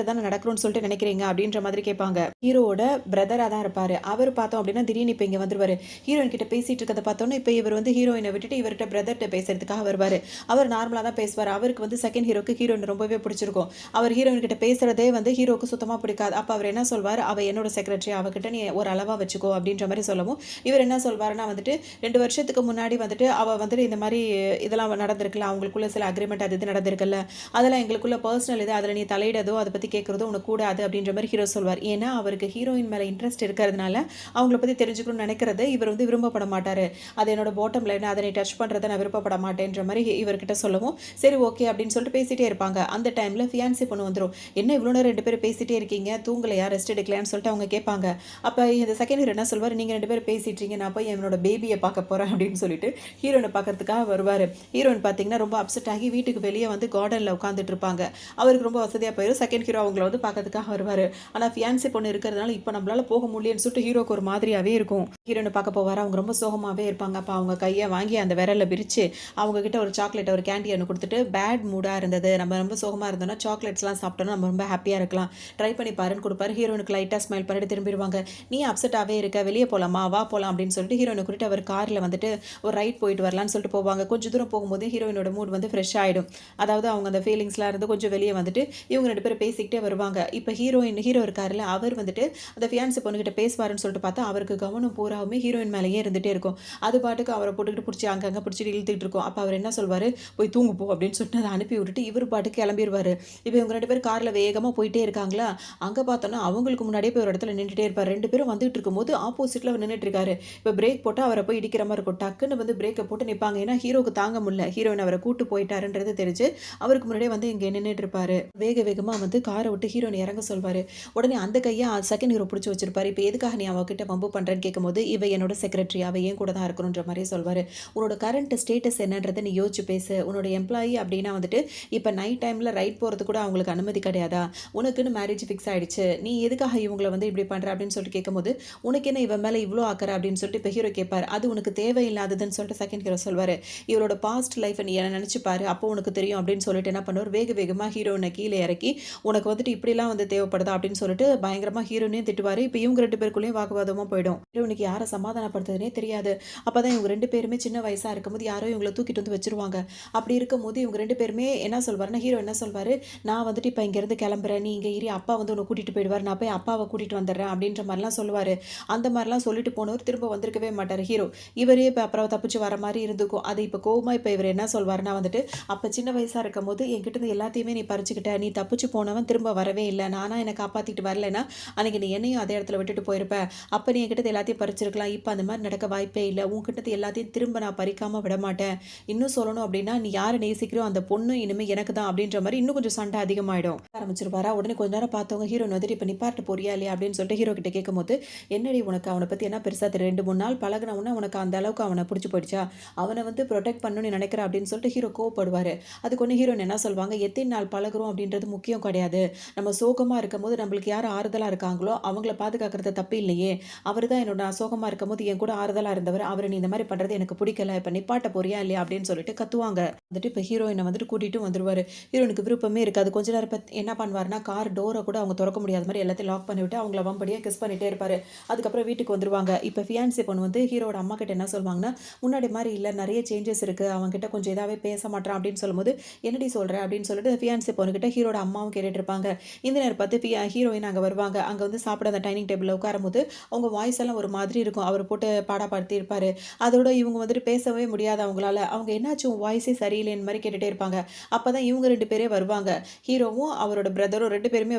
தான் நடக்கிறோன்னு சொல்லிட்டு நினைக்கிறீங்க அப்படின்ற மாதிரி கேட்பாங்க. ஹீரோட பிரதராக தான் இருப்பார். அவர் பார்த்தோம் அப்படின்னா திடீர்னு இப்போ இங்கே வந்துருவார். ஹீரோயின் கிட்ட பேசிகிட்டு இருக்கிறத பார்த்தோன்னா இப்போ இவர் வந்து ஹீரோயினை விட்டுட்டு இவர்கிட்ட பிரதர்கிட்ட பேசுறதுக்காக வருவார். அவர் நார்மலாக தான் பேசுவார். அவருக்கு வந்து செகண்ட் ஹீரோக்கு ஹீரோயின் ரொம்பவே பிடிச்சிருக்கும். அவர் ஹீரோயின் கிட்ட பேசுகிறதே வந்து ஹீரோக்கு சுத்தமாக பிடிக்காது. அப்போ அவர் என்ன சொல்வார், அவள் என்னோட செக்ரட்டரி, அவகிட்ட நீ ஒரு அளவாக வச்சுக்கோ அப்படின்ற மாதிரி சொல்லவும் இவர் என்ன சொல்வாருன்னா வந்துட்டு 2 வருஷத்துக்கு முன்னாடி வந்துட்டு அவள் வந்துட்டு இந்த மாதிரி இதெல்லாம் நடந்திருக்குல்ல, அவங்களுக்குள்ள சில அக்ரிமெண்ட் அது இது நடந்திருக்குல்ல, அதெல்லாம் எங்களுக்குள்ள பர்சனல் இது, அதில் நீ தலையிடதோ அதை பற்றி கேட்குறதோ உனக்கு கூடாது அப்படின்ற மாதிரி ஹீரோ சொல்வார். ஏன்னா அவருக்கு ஹீரோயின் மேலே இன்ட்ரெஸ்ட் இருக்கிறதுனால அவங்கள பற்றி தெரிஞ்சுக்கணும்னு நினைக்கிறது இவர் வந்து விரும்பப்பட மாட்டார். அது என்னோட பாட்டம் லைன், அதை நீ டச் பண்ணுறதை நான் விருப்பப்பட மாட்டேன்ற மாதிரி இவர்கிட்ட சொல்லவும் சரி ஓகே அப்படின்னு சொல்லிட்டு பேசிகிட்டே இருப்பாங்க. அந்த டைமில் ஃபியான்சி பொண்ணு வந்துடும். என்ன இவ்வளோ நேரம் 2 பேரும் பேசிகிட்டே இருக்கீங்க, தூங்கலையா, ரெஸ்ட் எடுக்கலையான்னு சொல்லிட்டு அவங்க கேட்பாங்க. அப்போ இந்த செகண்ட் ஹீரோ என்ன சொல்வார், நீங்கள் 2 பேரும் பேசிட்டீங்க, நான் போய் என்னோட பேபியை பார்க்க போகிறேன் அப்படின்னு சொல்லிட்டு ஹீரோனை பார்க்கறதுக்காக வருவார். ஹீரோயின் பார்த்தீங்கன்னா ரொம்ப அப்செட் ஆகி வீட்டுக்கு வெளியே வந்து கார்டனில் உட்காந்துட்டு இருப்பாங்க. அவருக்கு ரொம்ப வசதியாக போயிடும். செகண்ட் ஹீரோ அவங்கள வந்து பார்க்கறதுக்காக வருவார். ஆனால் ஃபியான்சி பொண்ணு இருக்கிறதுனால இப்போ நம்மளால போக முடியலன்னு சொல்லிட்டு ஹீரோக்கு ஒரு மாதிரியாகவே இருக்கும். ஹீரோனை பார்க்க போவார். அவங்க ரொம்ப சோகமாகவே இருப்பாங்க. அப்போ அவங்க கையை வாங்கி அந்த விரலில் பிரித்து அவங்க கிட்ட ஒரு சாக்லேட், ஒரு கேண்டி ஒன்று கொடுத்துட்டு, பேட் மூடாக இருந்தது, நம்ம ரொம்ப சோகமாக இருந்தோம்னா சாக்லேட்ஸ்லாம் சாப்பிட்டோன்னா நம்ம ரொம்ப ஹாப்பியாக இருக்கலாம், ட்ரை பண்ணி பாருன்னு கொடுப்பாரு. ஹீரோனுக்கு லைட்டாக ஸ்மைல் பண்ணிட்டு திரும்பிடுவாங்க. நீ அப்செட்டாகவே இருக்க, வெளியே போகலாமா, வா போகலாம் அப்படின்னு சொல்லிட்டு ஹீரோனை கூட்டிட்டு அவர் காரில் வந்துட்டு ஒரு ரைட் போயிட்டு வரலான்னு சொல்லிட்டு போவாங்க. கொஞ்சம் தூரம் போகும்போது ஹீரோயினோட மூட் வந்து ஃப்ரெஷ் ஆகிடும். அதாவது அவங்க அந்த ஃபீலிங்ஸ்லாம் இருந்து கொஞ்சம் வெளியே வந்துட்டு இவங்க 2 பேரும் பேசிக்கிட்டே வருவாங்க. இப்போ ஹீரோ இருக்காருல்ல, அவர் வந்துட்டு அந்த ஃபியான்சி பொண்ணுகிட்ட பேசுவாருன்னு சொல்லிட்டு பார்த்தா அவருக்கு கவனம் பூராவுமே ஹீரோயின் மேலேயே இருந்துகிட்டே இருக்கும். அது பாட்டுக்கு அவரை போட்டுக்கிட்டு பிடிச்சி அங்கங்கே பிடிச்சிட்டு இழுத்துட்டு இருக்கும். அப்போ அவர் என்ன சொல்வார், போய் தூங்கு போ அப்படின்னு சொல்லிட்டு அதை அனுப்பி விட்டுட்டு இவர் பாட்டுக்கு கிளம்பிடுவார். இப்போ இவங்க 2 பேரும் காரில் வேகமாக போயிட்டே இருக்காங்களா, அங்கே பார்த்தோன்னா அவங்களுக்கு முன்னாடியே போய் ஒரு இடத்துல நின்றுட்டே இருப்பார். 2 பேரும் வந்துட்டு இருக்கும்போது ஆப்போசிட்டில் அவர் நின்றுட்டு இருக்காரு. இப்போ பிரேக் போட்டு அவரை போய் இடிக்கிற மாதிரி இருக்கும். டக்குன்னு வந்து பிரேக்கை போட்டு நிற்பாங்க. ஏன்னா ஹீரோக்கு தாங்க முடியல, ஹீரோயின் அவரை கூட்டு போயிட்டாருன்றது தெரிஞ்சு அவருக்கு முன்னாடியே வந்து இங்கே நின்றுட்டு இருப்பாரு. வேகமாக வந்து காரை விட்டு ஹீரோயின் இறங்க சொல்வார். உடனே அந்த கையை செகண்ட் ஹீரோ பிடிச்சி வச்சிருப்பாரு. இப்போ எதுக்காக நீ அவகிட்ட வம்பு பண்ணுறேன்னு கேட்கும்போது, இவ என்னோட செக்ரட்டரி, அவ ஏன் கூட தான் இருக்கணுன்ற மாதிரி சொல்வார். உன்னோட கரண்ட் ஸ்டேட்டஸ் என்னன்றதை நீ யோசிச்சு பேசு. உன்னோட எம்ப்ளாயி அப்படின்னா வந்துட்டு இப்போ நைட் டைமில் ரைட் போகிறது கூட அவங்களுக்கு அனுமதி கிடையாதா, உனக்குன்னு மேரேஜ் ஃபிக்ஸ் ஆகிடுச்சு, நீ எதுக்காக இவங்களை வந்து இப்படி பண்ணுற அப்படின்னு சொல்லிட்டு கேட்கும்போது, உனக்கு என்ன இவன் மேலே இவ்வளோ ஆக்கிற அப்படின்னு சொல்லிட்டு இப்போ ஹீரோ கேட்பார். அது உனக்கு தேவையில்லாததுன்னு சொல்லிட்டு செகண்ட் ஹீரோ சொல்வார். இவரோட பாஸ்ட் லைஃப்பை நீ என்ன நினச்சிப்பாரு, அப்போ உனக்கு தெரியும் அப்படின்னு சொல்லிட்டு என்ன பண்ணுவார், வேகமாக ஹீரோனை கீழே இறக்கி உனக்கு வந்துட்டு இப்படிலாம் வந்து தேவைப்படுதா அப்படின்னு சொல்லிட்டு பயங்கரமாக ஹீரோனையும் திட்டுவார். இப்போ இவங்க 2 பேருக்குள்ளேயும் வாக்குவாதமாக போயிடும். ஹீரோனுக்கு யாரை சமாதானப்படுத்துறதுனே தெரியாது. அப்போ தான் இவங்க 2 பேருமே சின்ன வயசாக இருக்கும்போது யாரோ இவங்களை தூக்கிட்டு வந்து வச்சிருவாங்க. அப்படி இருக்கும்போது இவங்க 2 பேருமே என்ன சொல்வாருன்னா, ஹீரோ என்ன சொல்வார், நான் வந்துட்டு இப்போ இங்கேருந்து கிளம்புறேன், நீ இங்கே ஏறி அப்பா வந்து உன்னை கூட்டிகிட்டு போயிடுவார், நான் போய் அப்பாவை கூட்டிகிட்டு வந்துடுறேன் அப்படின்ற மாதிரிலாம் சொல்லுவார். அந்த மாதிரிலாம் சொல்லிட்டு போனவர் திரும்ப வந்திருக்கவே மாட்டார் ஹீரோ. இவரே இப்போ அப்புறம் தப்பிச்சு வர மாதிரி இருந்துக்கும். அது இப்போ கோவமாக இப்போ இவர் என்ன சொல்வார்னா வந்துட்டு, அப்போ சின்ன வயசாக இருக்கும் போது என்கிட்ட இருந்து எல்லாத்தையுமே நீ பறிச்சுக்கிட்ட, நீ தப்பிச்சு போனவன் திரும்ப வரவே இல்லை, நானா என்னை காப்பாற்றிட்டு வரலைன்னா அன்றைக்கி நீ என்னையும் அதே இடத்துல விட்டுட்டு போயிருப்ப, அப்போ நீ என்கிட்ட என்கிட்ட எல்லாத்தையும் பறிச்சிருக்கலாம். இப்ப அந்த மாரி நடக்க வாய்ப்பே இல்ல. உன்கிட்ட எல்லாத்தையும் திரும்ப நான் பறிக்காம விடமாட்டேன். இன்னும் சொல்லணும் அப்டின்னா, நீ யார நேசிக்கிறியோ அந்த பொண்ணு இனிமே எனக்கு தான் அப்டின்ற மாரி இன்னும் கொஞ்சம் சண்டை அதிகமாயிடும். ஆரம்பிச்சுருவாரா, உடனே கொஞ்ச நேரம் பார்த்தவங்க ஹீரோயின் வந்துட்டு, "இப்ப நிப்பாட்ட போறியா இல்லையா?" அப்டின்னு சொல்லிட்டு ஹீரோ கிட்ட கேட்கும்போது, "என்னடி உனக்கு அவன பத்தி என்ன பெருசா தெரியும்? 2, 3 நாள் பழகுன உடனே உனக்கு அந்த அளவுக்கு அவன புடிச்சு போயிடுச்சா? அவன வந்து புரொடெக்ட் பண்ணணும்னு நினைக்கிற" அப்டின்னு சொல்லிட்டு ஹீரோ கோவப்படுவாரு. அதுக்கு ஒடனே ஹீரோயின் என்ன சொல்வாங்க, "எத்தன நாள் பழகுறோம் அப்டின்றது முக்கியம் கிடையாது. நம்ம சோகமா இருக்கும்போது நம்மளுக்கு யார் ஆறுதலா இருக்காங்களோ, அவங்கள பாதுகாக்கிறது தப்பு இல்லையே! அவரு தான் என்னோட நான் சோகமா இருக்கும்போது என் கூட ஆறுதலா இருந்தவரு. அவர நீ இந்த மாரி பண்றது எனக்கு புடிக்கல. இப்ப நிப்பாட்ட போறியா இல்லையா?" அப்டின்னு சொல்லிட்டு கத்துவாங்க. வந்துட்டு இப்ப ஹீரோயின வந்துட்டு கூட்டிட்டும் வந்துருவாரு. ஹீரோயினுக்கு விருப்பமே இருக்காது. கொஞ்ச நேரம் என்ன பண்ணுவாருன்னா, கார் டோர கூட அவங்க தொறக்க முடியாத மாரி எல்லாத்தையும் லாக் பண்ணிவிட்டு, அவங்கள வம்படியா கிஸ் பண்ணிட்டே இருப்பாரு. அதுக்கப்புறம் வீட்டுக்கு வந்துருவாங்க. இப்ப ஃபியான்சி பொண்ணு வந்து ஹீரோவோட அம்மாகிட்ட என்ன சொல்வாங்கன்னா, "முன்னாடி மாரி இல்ல. நெறைய சேஞ்சஸ் இருக்கு. அவன்கிட்ட கொஞ்சம் இதாவே பேச மாட்றான்" அப்படின்னு சொல்லும்போது, "என்னடி சொல்ற?" அப்படின்னு சொல்லிட்டு ஃபியான்சி பொண்ணுகிட்ட ஹீரோட அம்மாவும் கேட்டுட்டு இருப்பாங்க. இந்த நேரம் பார்த்து ஹீரோயின் அங்க வருவாங்க. அங்க வந்து சாப்பிட அந்த டைனிங் டேபிள்ல உட்காரும்போது, அவங்க வாய்ஸ் எல்லாம் ஒரு மாதிரி இருக்கும். அவரு போட்டு பாடாப்படுத்தி இருப்பாரு. அதோட இவங்க வந்துட்டு பேசவே முடியாது அவங்களால. அவங்க "என்னாச்சு உன் வாய்ஸே சரியில்லைன்னு" மாரி கேட்டுட்டே இருப்பாங்க. அப்பதான் இவங்க 2 பேரே வருவாங்க. ஹீரோவும் அவரோட பிரதரும் 2 பேருமே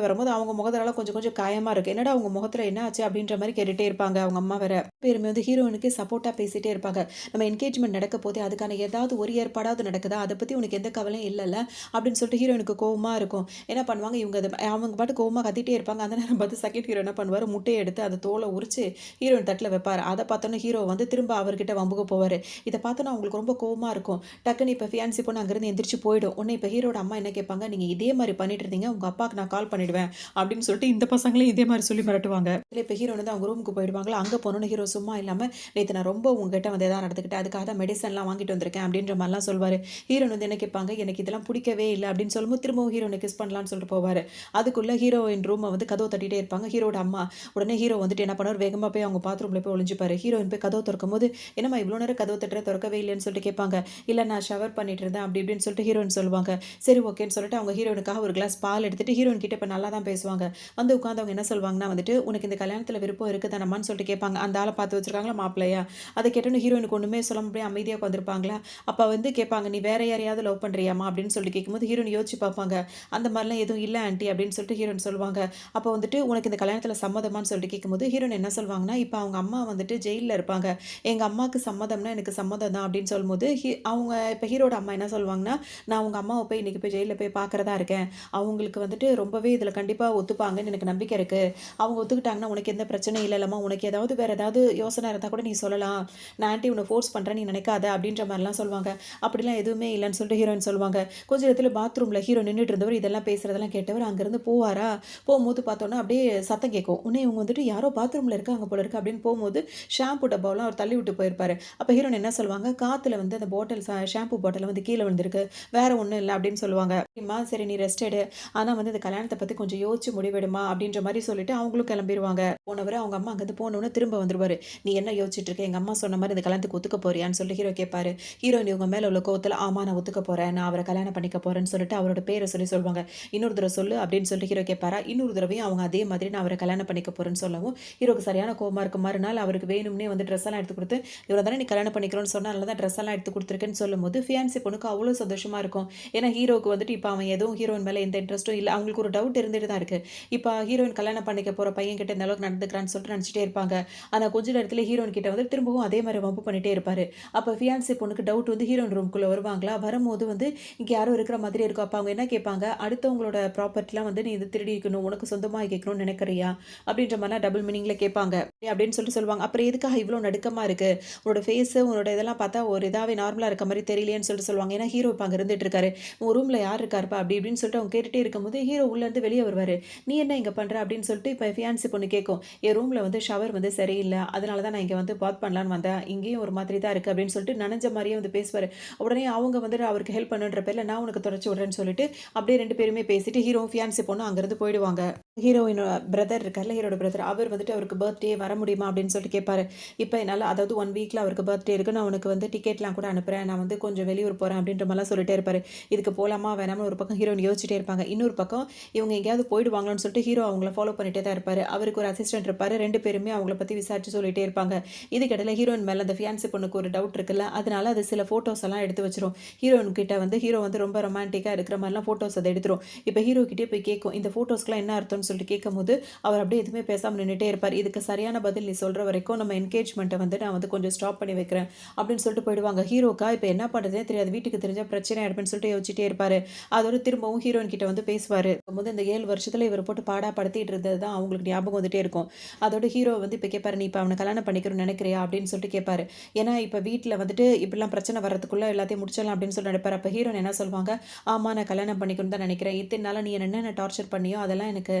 வரும்போது, அவங்க முகத்துலலாம் கொஞ்சம் கொஞ்சம் காயமா இருக்கு. "என்னடா உங்க முகத்துல என்ன ஆச்சு?" அப்படின்ற மாரி கேட்டுட்டே இருப்பாங்க அவங்க அம்மா வேற. பேருமே வந்து ஹீரோயினுக்கு சப்போர்ட்டா பேசிட்டே இருப்பாங்க. "நம்ம என்கேஜ்மென்ட் நடக்க போதே, அதுக்கான ஏதாவது ஒரு ஏற்பாடாவது நடக்குதா? அத பத்தி உனக்கு எந்த கவலையும் இல்லல்ல?" அப்படின்னு சொல்லிட்டு ஹீரோயினுக்கு கோவமா இருக்கும். என்ன பண்ணுவாங்க, இவங்க அவங்க பாட்டுக்கு கோவமா கத்திட்டே இருப்பாங்க. அந்த நேரம் பார்த்து செகண்ட் ஹீரோ என்ன பண்ணுவாரு, முட்டைய எடுத்து அத தோல உரிச்சு ஹீரோயின் தட்டுல வைப்பாரு. அத பார்த்தோனே ஹீரோ வந்து திரும்ப அவர்கிட்ட வம்புக்கு போவாரு. இத பார்த்தோனே அவங்களுக்கு ரொம்ப கோவமா இருக்கும். டக்குன்னு இப்ப ஃபியான்சி பொண்ணு அங்கிருந்து எந்திரிச்சு போயிடும். உடனே இப்ப ஹீரோட அம்மா என்ன கேட்பாங்க, "நீங்க இதே மாரி பண்ணிட்டு இருந்தீங்க, உங்க அப்பாக்கு நான் கால் பண்ணிடுவேன்" அப்படின்னு சொல்லிட்டு இந்த பசங்களையும் இதே மாரி சொல்லி மிரட்டுவாங்க. இதுல இப்ப ஹீரோயின் வந்து அவங்க ரூமுக்கு போயிடுவாங்களா, அங்க போனோனே ஹீரோ சும்மா இல்லாம, "நேத்து நான் ரொம்ப உங்ககிட்ட வந்து எதா நடந்துக்கிட்டேன். அதுக்காக தான் மெடிசன்லாம் வாங்கிட்டு வந்திருக்கேன்" அப்படின்ற மாரிலாம் சொல்வாரு. ஹீரோயின் வந்து என்ன கேட்பாங்க, "எனக்கு இதெல்லாம் புடிக்கவே இல்ல" அப்படின்னு சொல்லும்போது திரும்பவும் ஹீரோயின கிஸ் பண்ணலான்னு சொல்லிட்டு போவாரு. அதுக்குள்ள ஹீரோயின் ரூம வந்து கதவ தட்டிட்டே இருப்பாங்க ஹீரோட அம்மா. உடனே ஹீரோ வந்துட்டு என்ன பண்ணுவாரு, வேகமா போய் அவங்க பாத்ரூம்ல போய் ஒளிஞ்சுப்பாரு. ஹீரோயின் போய் கதவ தொறக்கும்போது, "என்னம்மா இவ்ளோ நேரம் கதவ தட்டுற தொறக்கவே இல்லையான்னு" சொல்லிட்டு கேட்பாங்க. "இல்ல நான் ஷவர் பண்ணிட்டு இருந்தேன்" அப்படி இப்படின்னு சொல்லிட்டு ஹீரோயின் சொல்லுவாங்க. சரி ஓகேன்னு சொல்லிட்டு அவங்க ஹீரோயினுக்காக ஒரு கிளாஸ் பால் எடுத்துட்டு ஹீரோயின் கிட்ட இப்ப நல்லா தான் பேசுவாங்க. வந்து உட்கார்ந்து அவங்க என்ன சொல்வாங்கன்னா வந்துட்டு, "உனக்கு இந்த கல்யாணத்துல விருப்பம் இருக்கு தானம்மான்னு" சொல்லிட்டு கேட்பாங்க. அந்த ஆள பார்த்து வச்சிருக்காங்களா மாப்பிள்ளையா. அத கேட்டோனே ஹீரோயினுக்கு ஒண்ணுமே சொல்லாம அப்படியே அமைதியா உட்கார்ந்திருப்பாங்களா. அப்ப வந்து கேட்பாங்க, "நீ வேற யாரையாவது லவ் பண்றியாம்மா?" அப்படின்னு சொல்லிட்டு கேட்கும்போது ஹீரோயின் யோசிச்சு பார்ப்பாங்க. "அந்த மாரிலாம் எதுவும் இல்ல ஆன்டி" அப்படின்னு சொல்லிட்டு ஹீரோயின் சொல்லுவாங்க. அப்ப வந்துட்டு, "உனக்கு இந்த கல்யாணத்துல சம்மதமான்னு" சொல்லிட்டு கேட்கும்போது ஹீரோயின் என்ன சொல்வாங்கன்னா, இப்ப அவங்க அம்மா வந்துட்டு ஜெயில்ல இருப்பாங்க. "எங்க அம்மாக்கு சம்மதம்னா எனக்கு சம்மதம் தான்" அப்படின்னு சொல்லும்போது, அவங்க இப்ப ஹீரோட அம்மா என்ன சொல்வாங்கன்னா, "நான் உங்க அம்மாவ போய் இன்னைக்கு போய் ஜெயில்ல போய் பார்க்கிறதா இருக்கேன். அவங்களுக்கு வந்துட்டு ரொம்பவே இதுல கண்டிப்பா ஒத்துப்பாங்கன்னு எனக்கு நம்பிக்கை இருக்கு. அவங்க ஒத்துக்கிட்டாங்கன்னா உனக்கு எந்த பிரச்சனையும் இல்லல்லம்மா. உனக்கு ஏதாவது வேற ஏதாவது யோசனை இருந்தா கூட நீ சொல்லலாம். நான் ஆன்டி உன்ன ஃபோர்ஸ் பண்றேன்னு நீ நினைக்காத" அப்படின்ற மாரிலாம் சொல்வாங்க. அப்படிலாம் எதுவுமே இல்லன்னு சொல்லிட்டு ஹீரோயின் சொல்லுவாங்க. கொஞ்ச நேரத்துல பாத்ரூம்ல ஹீரோ நின்னுட்டு இருந்தவர் இதெல்லாம் பேசுறதெல்லாம் கேட்டவர் அங்கிருந்து போவாரா, போம்போது பார்த்தோன்னா அப்படியே சத்தம் கேட்கும். உடனே இவங்க வந்துட்டு யாரோ பாத்ரூம்ல இருக்காங்க போல இருக்கு அப்படின்னு போம்போது, ஷாம்பு டப்பாவெல்லாம் அவர் தள்ளி விட்டு போயிருப்பாரு. அப்ப ஹீரோயின் என்ன சொல்வாங்க, "காத்துல வந்து அந்த பாட்டில் ஷாம்பு பாட்டில் வந்து கீழ விழுந்திருக்கு. வேற ஒண்ணும் இல்ல" அப்படின்னு சொல்லுவாங்க. "சரிம்மா, சரி நீ ரெஸ்ட் எடு. ஆனா வந்து இந்த கல்யாணத்த பத்தி கொஞ்சம் யோசிச்சு முடிவெடும்மா" அப்படின்ற மாரி சொல்லிட்டு அவங்களும் கிளம்பிருவாங்க. போனவரு அவங்க அம்மா அங்கருந்து போனோனே திரும்ப வந்துருவாரு. "நீ என்ன யோசிச்சுட்டு இருக்க? எங்க அம்மா சொன்ன மாரி இந்த கல்யாணத்துக்கு ஒத்துக்க போறியான்னு" சொல்லிட்டு ஹீரோ கேட்பாரு. ஹீரோயின் இவங்க மேல உள்ள கோவத்துல, "ஆமா நான் ஒத்துக்க போறேன். நான் அவர கல்யாணம் பண்ணிக்க போறேன்னு" சொல்லிட்டு அவரோட பேர சொல்லி சொல்வாங்க. "இன்னொரு தடவ சொல்லு" அப்படின்னு சொல்லிட்டு ஹீரோ கேட்பாரா, இன்னொரு தடவையும் அவங்க அதே மாதிரி நான் அவர கல்யாணம் பண்ணிக்க போறேன்னு சொல்லவும், ஹீரோக்கு சரியான கோவமா இருக்கும். மறுநாள் அவருக்கு வேணும்னே வந்து ட்ரெஸ் எல்லாம் எடுத்து குடுத்து, "இவர தானே நீ கல்யாணம் பண்ணிக்கிறோம்னு சொன்ன, அதனால தான் ட்ரெஸ் எல்லாம் எடுத்து குடுத்துருக்கேன்னு" சொல்லும்போது, ஃபியான்சி பொண்ணுக்கு அவ்ளோ சந்தோஷமா இருக்கும். ஏன்னா ஹீரோக்கு வந்துட்டு இப்ப அவன் எதுவும் ஹீரோயின் மேல எந்த இன்ட்ரெஸ்ட்டும் இல்ல. அவங்களுக்கு ஒரு டவுட் இருந்துட்டு தான் இருக்கு. இப்ப ஹீரோயின் கல்யாணம் பண்ணிக்க போற பையன் கிட்ட இந்த அளவுக்கு நடந்துக்கிறான்னு சொல்லிட்டு நினைச்சுட்டே இருப்பாங்க. ஆனா கொஞ்ச நேரத்திலே ஹீரோயின் கிட்ட வந்து திரும்பவும் அதே மாரி வம்பு பண்ணிட்டே இருப்பாரு. அப்ப ஃபியான்சி பொண்ணுக்கு டவுட் வந்து ஹீரோயின் ரூம்குள்ள வருவாங்களா, வரும்போது வந்து இங்க யாரோ இருக்கிற மாதிரி இருக்கும். அப்ப அவங்க என்ன கேட்பாங்க, "அடுத்தவங்களோட ப்ராப்பர்ட்டிலாம் வந்து நீ இது திருடிக்கணும், உனக்கு சொந்தமா ஆக்கிக்கணும்னு நினைக்கிறியா?" அப்படின்ற மாரிலாம் டபுள் மீனிங்ல கேட்பாங்க. அப்படின்னு சொல்லிட்டு சொல்லுவாங்க. "அப்புறம் எதுக்காக இவ்ளோ நடுக்கமா இருக்கு? உன்னோட ஃபேஸு, உன்னோட இதெல்லாம் பார்த்தா ஒரு இதாவே நார்மலா இருக்க மாரி தெரியலையேன்னு" சொல்லிட்டு சொல்லுவாங்க. ஏன்னா ஹீரோ இப்ப அங்க இருந்துட்டு இருக்காரு. "உன் ரூம்ல யார் இருக்காருப்பா?" அப்படி இப்படின்னு சொல்லிட்டு அவங்க கேட்டுட்டே இருக்கும்போது, ஹீரோ உள்ள இருந்து வெளிய வருவாரு. "நீ என்ன இங்க பண்ற?" அப்படின்னு சொல்லிட்டு இப்ப ஃபியான்சி பொண்ணு கேட்கும். "என் ரூம்ல வந்து ஷவர் வந்து சரியில்ல. அதனால தான் நான் இங்க வந்து பாத் பண்ணலான்னு வந்தேன். இங்கேயும் ஒரு மாதிரி தான் இருக்கு" அப்படின்னு சொல்லிட்டு நனஞ்ச மாரியே வந்து பேசுவாரு. உடனே அவங்க வந்துட்டு அவருக்கு ஹெல்ப் பண்ணுன்ற பேர்ல, "நான் உனக்கு தொடச்சு விடுறேன்னு" சொல்லிட்டு அப்படியே 2 பேருமே பேசிட்டு ஹீரோவும், ஃபியான்சி பொண்ணும் அங்கிருந்து போயிடுவாங்க. ஹீரோயினோட பிரதர் இருக்கார்ல, ஹீரோட பிரதர். அவர் வந்துட்டு அவருக்கு பர்த்டே வர முடியுமா அப்படின்னு சொல்லிட்டு கேட்பாரு. இப்ப என்னால அதாவது 1 வீக்ல அவருக்கு பர்த்டே இருக்கு. நான் உனக்கு வந்து டிக்கெட்லாம் கூட அனுப்புறேன். நான் வந்து கொஞ்சம் வெளியூர் போறேன் அப்படின்ற மாரிலாம் சொல்லிட்டே இருப்பாரு. இதுக்கு போலாமா வேணாமான்னு ஒரு பக்கம் ஹீரோயின் யோசிச்சுட்டே இருப்பாங்க. இன்னொரு பக்கம் இவங்க எங்கேயாவது போயிடுவாங்களோன்னு சொல்லிட்டு ஹீரோ அவங்கள ஃபாலோ பண்ணிட்டே தான் இருப்பாரு. அவருக்கு ஒரு அசிஸ்டன்ட் இருப்பாரு. 2 பேருமே அவங்கள பத்தி விசாரிச்சு சொல்லிட்டே இருப்பாங்க. இதுக்கிடையில ஹீரோயின் மேல அந்த ஃபியான்சி பொண்ணுக்கு ஒரு டவுட் இருக்குல்ல, அதனால அது சில ஃபோட்டோஸ் எல்லாம் எடுத்து வச்சுரும். ஹீரோயின் கிட்ட வந்து ஹீரோ வந்து ரொம்ப ரொமான்டிக்கா இருக்கிற மாரிலாம் ஃபோட்டோஸ் அத எடுத்துரும். இப்ப ஹீரோ கிட்டயே போய் கேட்கும். இந்த ஃபோட்டோஸ்க்குலாம் என்ன அர்த்தம்னு சொல்லிட்டு கேட்கும்போது அவர் அப்படியே எதுவுமே பேசாமல் நின்றுட்டே இருப்பார். இதுக்கு சரியான பதில் நீ சொல்கிற வரைக்கும் நம்ம என்கேஜ்மெண்ட்டை வந்து நான் வந்து கொஞ்சம் ஸ்டாப் பண்ணி வைக்கிறேன் அப்படின்னு சொல்லிட்டு போயிடுவாங்க. ஹீரோக்கா இப்போ என்ன பண்ணுறதுனே தெரியாது. வீட்டுக்கு தெரிஞ்ச பிரச்சனை ஆயிடும்னு சொல்லிட்டு யோசிச்சுட்டே இருப்பார். அதோட திரும்பவும் ஹீரோயின் கிட்ட வந்து பேசுவார். போது இந்த 7 வருஷத்தில் இவர் போட்டு பாடா படுத்திட்டு இருந்தது தான் அவங்களுக்கு ஞாபகம் வந்துட்டே இருக்கும். அதோட ஹீரோ வந்து இப்போ கேட்பாரு, நீ இப்போ அவனை கல்யாணம் பண்ணிக்கணும்னு நினைக்கிறியா அப்படின்னு சொல்லிட்டு கேட்பாரு. ஏன்னா இப்போ வீட்டில் வந்துட்டு இப்படிலாம் பிரச்சனை வரதுக்குள்ளே எல்லாத்தையும் முடிச்சிடலாம் அப்படின்னு சொல்லி நினைப்பார். அப்போ ஹீரோயின் என்ன சொல்லுவாங்க, ஆமாம் நான் கல்யாணம் பண்ணிக்கணும்னு தான் நினைக்கிறேன். இத்தனை நாள் நீ என்னென்ன டார்ச்சர் பண்ணியோ அதெல்லாம் எனக்கு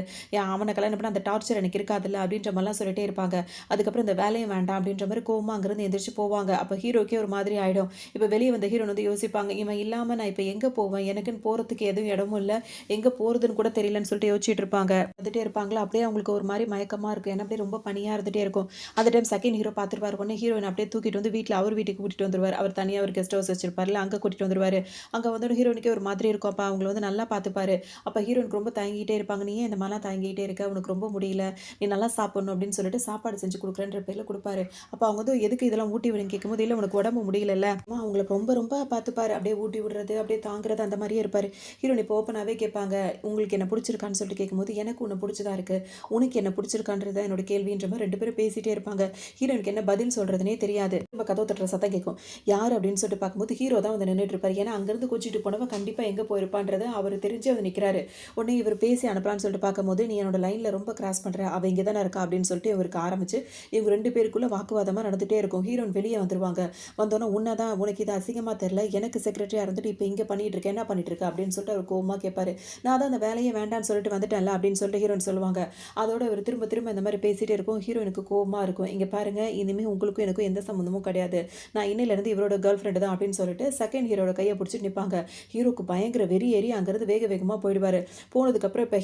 அவனை கல்யாணம் பண்ண அந்த டார்ச்சர் எனக்கு இருக்காதுல்ல அப்படின்ற மாதிரிலாம் சொல்லிட்டே இருப்பாங்க. அதுக்கப்புறம் இந்த வேலையும் வேண்டாம் அப்படின்ற மாதிரி கோவமாக அங்கேருந்து எந்திரிச்சு போவாங்க. அப்போ ஹீரோக்கே ஒரு மாதிரி ஆகிடும். இப்போ வெளியே வந்த ஹீரோன் வந்து யோசிப்பாங்க, இவன் இல்லாமல் நான் இப்போ எங்கே போவேன், எனக்குன்னு போகிறதுக்கு எதுவும் இடமும் இல்லை, எங்கே போகிறதுன்னு கூட தெரியலன்னு சொல்லிட்டு யோசிச்சுட்டு இருப்பாங்க. வந்துட்டே இருப்பாங்களா, அப்படியே அவங்களுக்கு ஒரு மாதிரி மயக்கமாக இருக்கும். ஏன்னா அப்படியே ரொம்ப பனியாக இருந்துகிட்டே இருக்கும். அந்த டைம் செகண்ட் ஹீரோ பார்த்துருப்பார். உடனே ஹீரோயின் அப்படியே தூக்கிட்டு வந்து அவர் வீட்டுக்கு கூட்டிகிட்டு வந்துருவார். அவர் தனியாக ஒரு கெஸ்ட் ஹவுஸ் வச்சிருப்பார்ல, அங்கே கூட்டிகிட்டு வந்துருவார். அங்கே வந்து ஹீரோனுக்கே ஒரு மாதிரி இருக்கும். அப்போ அவங்கள வந்து நல்லா பார்த்துப்பாரு. அப்போ ஹீரோனுக்கு ரொம்ப தயங்கிட்டே இருப்பாங்க. நீ ஏன் இந்த மாதிரிலாம் தயங்கிட்டே இருக்க, உனக்கு ரொம்ப முடியல, நீ நல்லா சாப்பிடணும் அப்படின்னு சொல்லிட்டு சாப்பாடு செஞ்சு கொடுக்குறேன்ற பேரில் கொடுப்பாரு. அப்போ அவங்க வந்து எதுக்கு இதெல்லாம் ஊட்டி விடுன்னு கேட்கும்போது, இல்லை உனக்கு உடம்பு முடியலல்ல, அவங்கள ரொம்ப ரொம்ப பார்த்துப்பாரு. அப்படியே ஊட்டி விடுறது, அப்படியே தாங்குறது, அந்த மாதிரியே இருப்பார். ஹீரோயின் இப்போ ஓப்பனாகவே கேட்பாங்க, உங்களுக்கு என்ன பிடிச்சிருக்கான்னு சொல்லிட்டு கேட்கும்போது, எனக்கு உன்னை பிடிச்சதா இருக்கு, உனக்கு என்ன பிடிச்சிருக்கான்றது என்னோட கேள்வின்ற மாதிரி 2 பேரும் பேசிட்டே இருப்பாங்க. ஹீரோனுக்கு என்ன பதில் சொல்றதுனே தெரியாது. நம்ம கதவு தட்டுற சத்தம் கேட்கும். யார் அப்படின்னு சொல்லிட்டு பார்க்கும்போது ஹீரோ தான் வந்து நின்றுட்டு இருப்பாரு. ஏன்னா அங்கேருந்து கூச்சிட்டு போனவன் கண்டிப்பாக எங்கே போயிருப்பான்றது அவர் தெரிஞ்சு வந்து நிற்கிறாரு. உடனே இவர் பேசி அனுப்பலான்னு சொல்லிட்டு பார்க்கும்போது, நீ என்னோட லைனில் ரொம்ப கிராஸ் பண்ணுற, அவள் இங்கே தானே இருக்கா அப்படின்னு சொல்லிட்டு இவருக்கு ஆரம்பிச்சு இவங்க 2 பேருக்குள்ள வாக்குவாதமாக நடந்துகிட்டே இருக்கும். ஹீரோயின் வெளியே வந்துருவாங்க. வந்தோன்னா உன்னை தான், உனக்கு இது அசிங்கமாக தெரில, எனக்கு செக்ரட்டரியாக இருந்துட்டு இப்போ இங்கே பண்ணிட்டு இருக்கேன், என்ன பண்ணிட்டு இருக்க அப்படின்னு சொல்லிட்டு அவர் கோவமாக கேட்பாரு. நான் தான் அந்த வேலையை வேண்டான்னு சொல்லிட்டு வந்துட்டேன்ல அப்படின்னு சொல்லிட்டு ஹீரோயின் சொல்லுவாங்க. அதோட அவர் திரும்ப திரும்ப இந்த மாதிரி பேசிகிட்டே இருக்கும். ஹீரோயினுக்கு கோவமாக இருக்கும். இங்கே பாருங்க, இனிமேல் உங்களுக்கும் எனக்கும் எந்த சம்மந்தமும் கிடையாது, நான் இன்னிலேருந்து இவரோட கேர்ள் ஃப்ரெண்டு தான் அப்படின்னு சொல்லிட்டு செகண்ட் ஹீரோட கையை பிடிச்சிட்டு நிற்பாங்க. ஹீரோக்கு பயங்கர வெறி ஏறி அங்கேருந்து வேக வேகமாக போயிடுவார். போனதுக்கப்புறம் இப்போ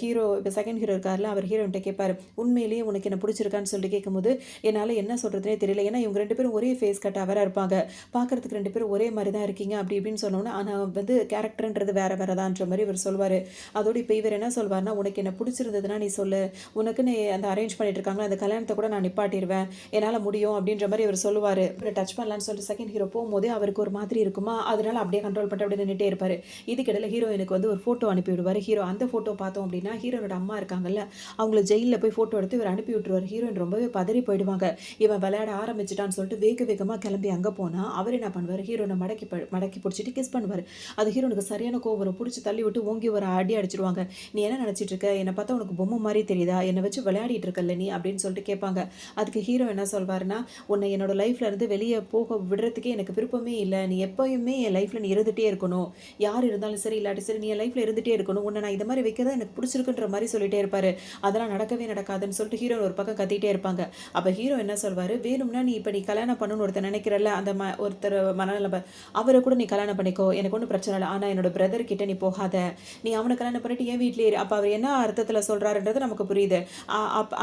செகண்ட் ஹீரோ இருக்கார்ல, அவர் ஹீரோன்ட்ட கேட்பார், உண்மையிலேயே உனக்கு என்ன பிடிச்சிருக்கான்னு சொல்லிட்டு கேட்கும்போது என்னால் என்ன சொல்கிறதுனே தெரியல, ஏன்னா இவங்க 2 பேரும் ஒரே ஃபேஸ் கட்டாக வேற இருப்பாங்க, பார்க்குறதுக்கு 2 பேரும் ஒரே மாதிரி தான் இருக்கீங்க அப்படி இப்படின்னு சொன்னோன்னா, ஆனால் வந்து கேரக்டர்ன்றது வேற வேறதான்ற மாதிரி இவர் சொல்வார். அதோடு இப்போ இவர் என்ன சொல்வார்னா, உனக்கு என்ன பிடிச்சிருந்ததுன்னா நீ சொல்லு, உனக்குன்னு அந்த அரேஞ்ச் பண்ணிட்டு இருக்காங்களா அந்த கல்யாணத்தை கூட நான் நிப்பாட்டிடுவேன், என்னால் முடியும் அப்படின்ற மாதிரி இவர் சொல்லுவார். இவரை டச் பண்ணலான்னு சொல்லிட்டு செகண்ட் ஹீரோ போகும்போதே அவருக்கு ஒரு மாதிரி இருக்குமா, அதனால அப்படியே கண்ட்ரோல் பண்ணிட்டு அப்படியே நின்றுட்டே இருப்பார். இதுக்கிடையில் ஹீரோயினுக்கு வந்து ஒரு ஃபோட்டோ அனுப்பி விடுவார். ஹீரோ அந்த ஃபோட்டோ பார்த்தோம் அப்படின்னா ஹீரோனோட அம்மா இருக்காங்கல்ல, அவங்கள ஜெயிலில் போய் ஃபோட்டோ எடுத்து இவர் அனுப்பி விட்டுருவார். ஹீரோயின் ரொம்பவே பதறி போயிடுவாங்க. இவன் விளையாட ஆரம்பிச்சிட்டான்னு சொல்லிட்டு வேக வேகமாக கிளம்பி அங்கே போனால் அவர் என்ன பண்ணுவார், ஹீரோனை மடக்கி பிடிச்சிட்டு கிஸ் பண்ணுவார். அது ஹீரோனுக்கு சரியான கோவம், பிடிச்சி தள்ளி விட்டு ஓங்கி ஒரு அடி அடிச்சிருவாங்க. நீ என்ன நினச்சிட்டு இருக்க, என்னை பார்த்தா உனக்கு பொம்மை மாதிரி தெரியுதா, என்னை வச்சு விளையாடிட்டு இருக்கல்ல நீ அப்படின்னு சொல்லிட்டு கேட்பாங்க. அதுக்கு ஹீரோ என்ன சொல்வாருன்னா, உன்னை என்னோட லைஃப்ல இருந்து வெளியே போக விடுறதுக்கே எனக்கு விருப்பமே இல்லை, நீ எப்பயுமே என் லைஃப்ல நீ இருந்துகிட்டே இருக்கணும், யார் இருந்தாலும் சரி இல்லாட்டி சரி நீ என் லைஃப்ல இருந்துகிட்டே இருக்கணும், உன்னை நான் இது மாதிரி வைக்கிறதா எனக்கு பிடிச்சிருக்குன்ற மாதிரி சொல்லிட்டே இருப்பாரு. அதெல்லாம் நடக்கவே நடக்காதுன்னு சொல்லிட்டு ஹீரோ ஒரு பக்கம் கத்திட்டே இருப்பாங்க. அப்போ ஹீரோ என்ன சொல்வார், வேணும்னா நீ இப்போ நீ கல்யாணம் பண்ணணும்னு ஒருத்தர் நினைக்கிறல்ல, அந்த ஒருத்தர் மனநல அவரை கூட நீ கல்யாணம் பண்ணிக்கோ, எனக்கு ஒன்றும் பிரச்சனை இல்லை, ஆனால் என்னோட பிரதர் கிட்ட நீ போகாத, நீ அவனை கல்யாணம் பண்ணிட்டு என் வீட்லேயே இரு. அப்போ அவர் என்ன அர்த்தத்தில் சொல்கிறாருன்றது நமக்கு புரியுது.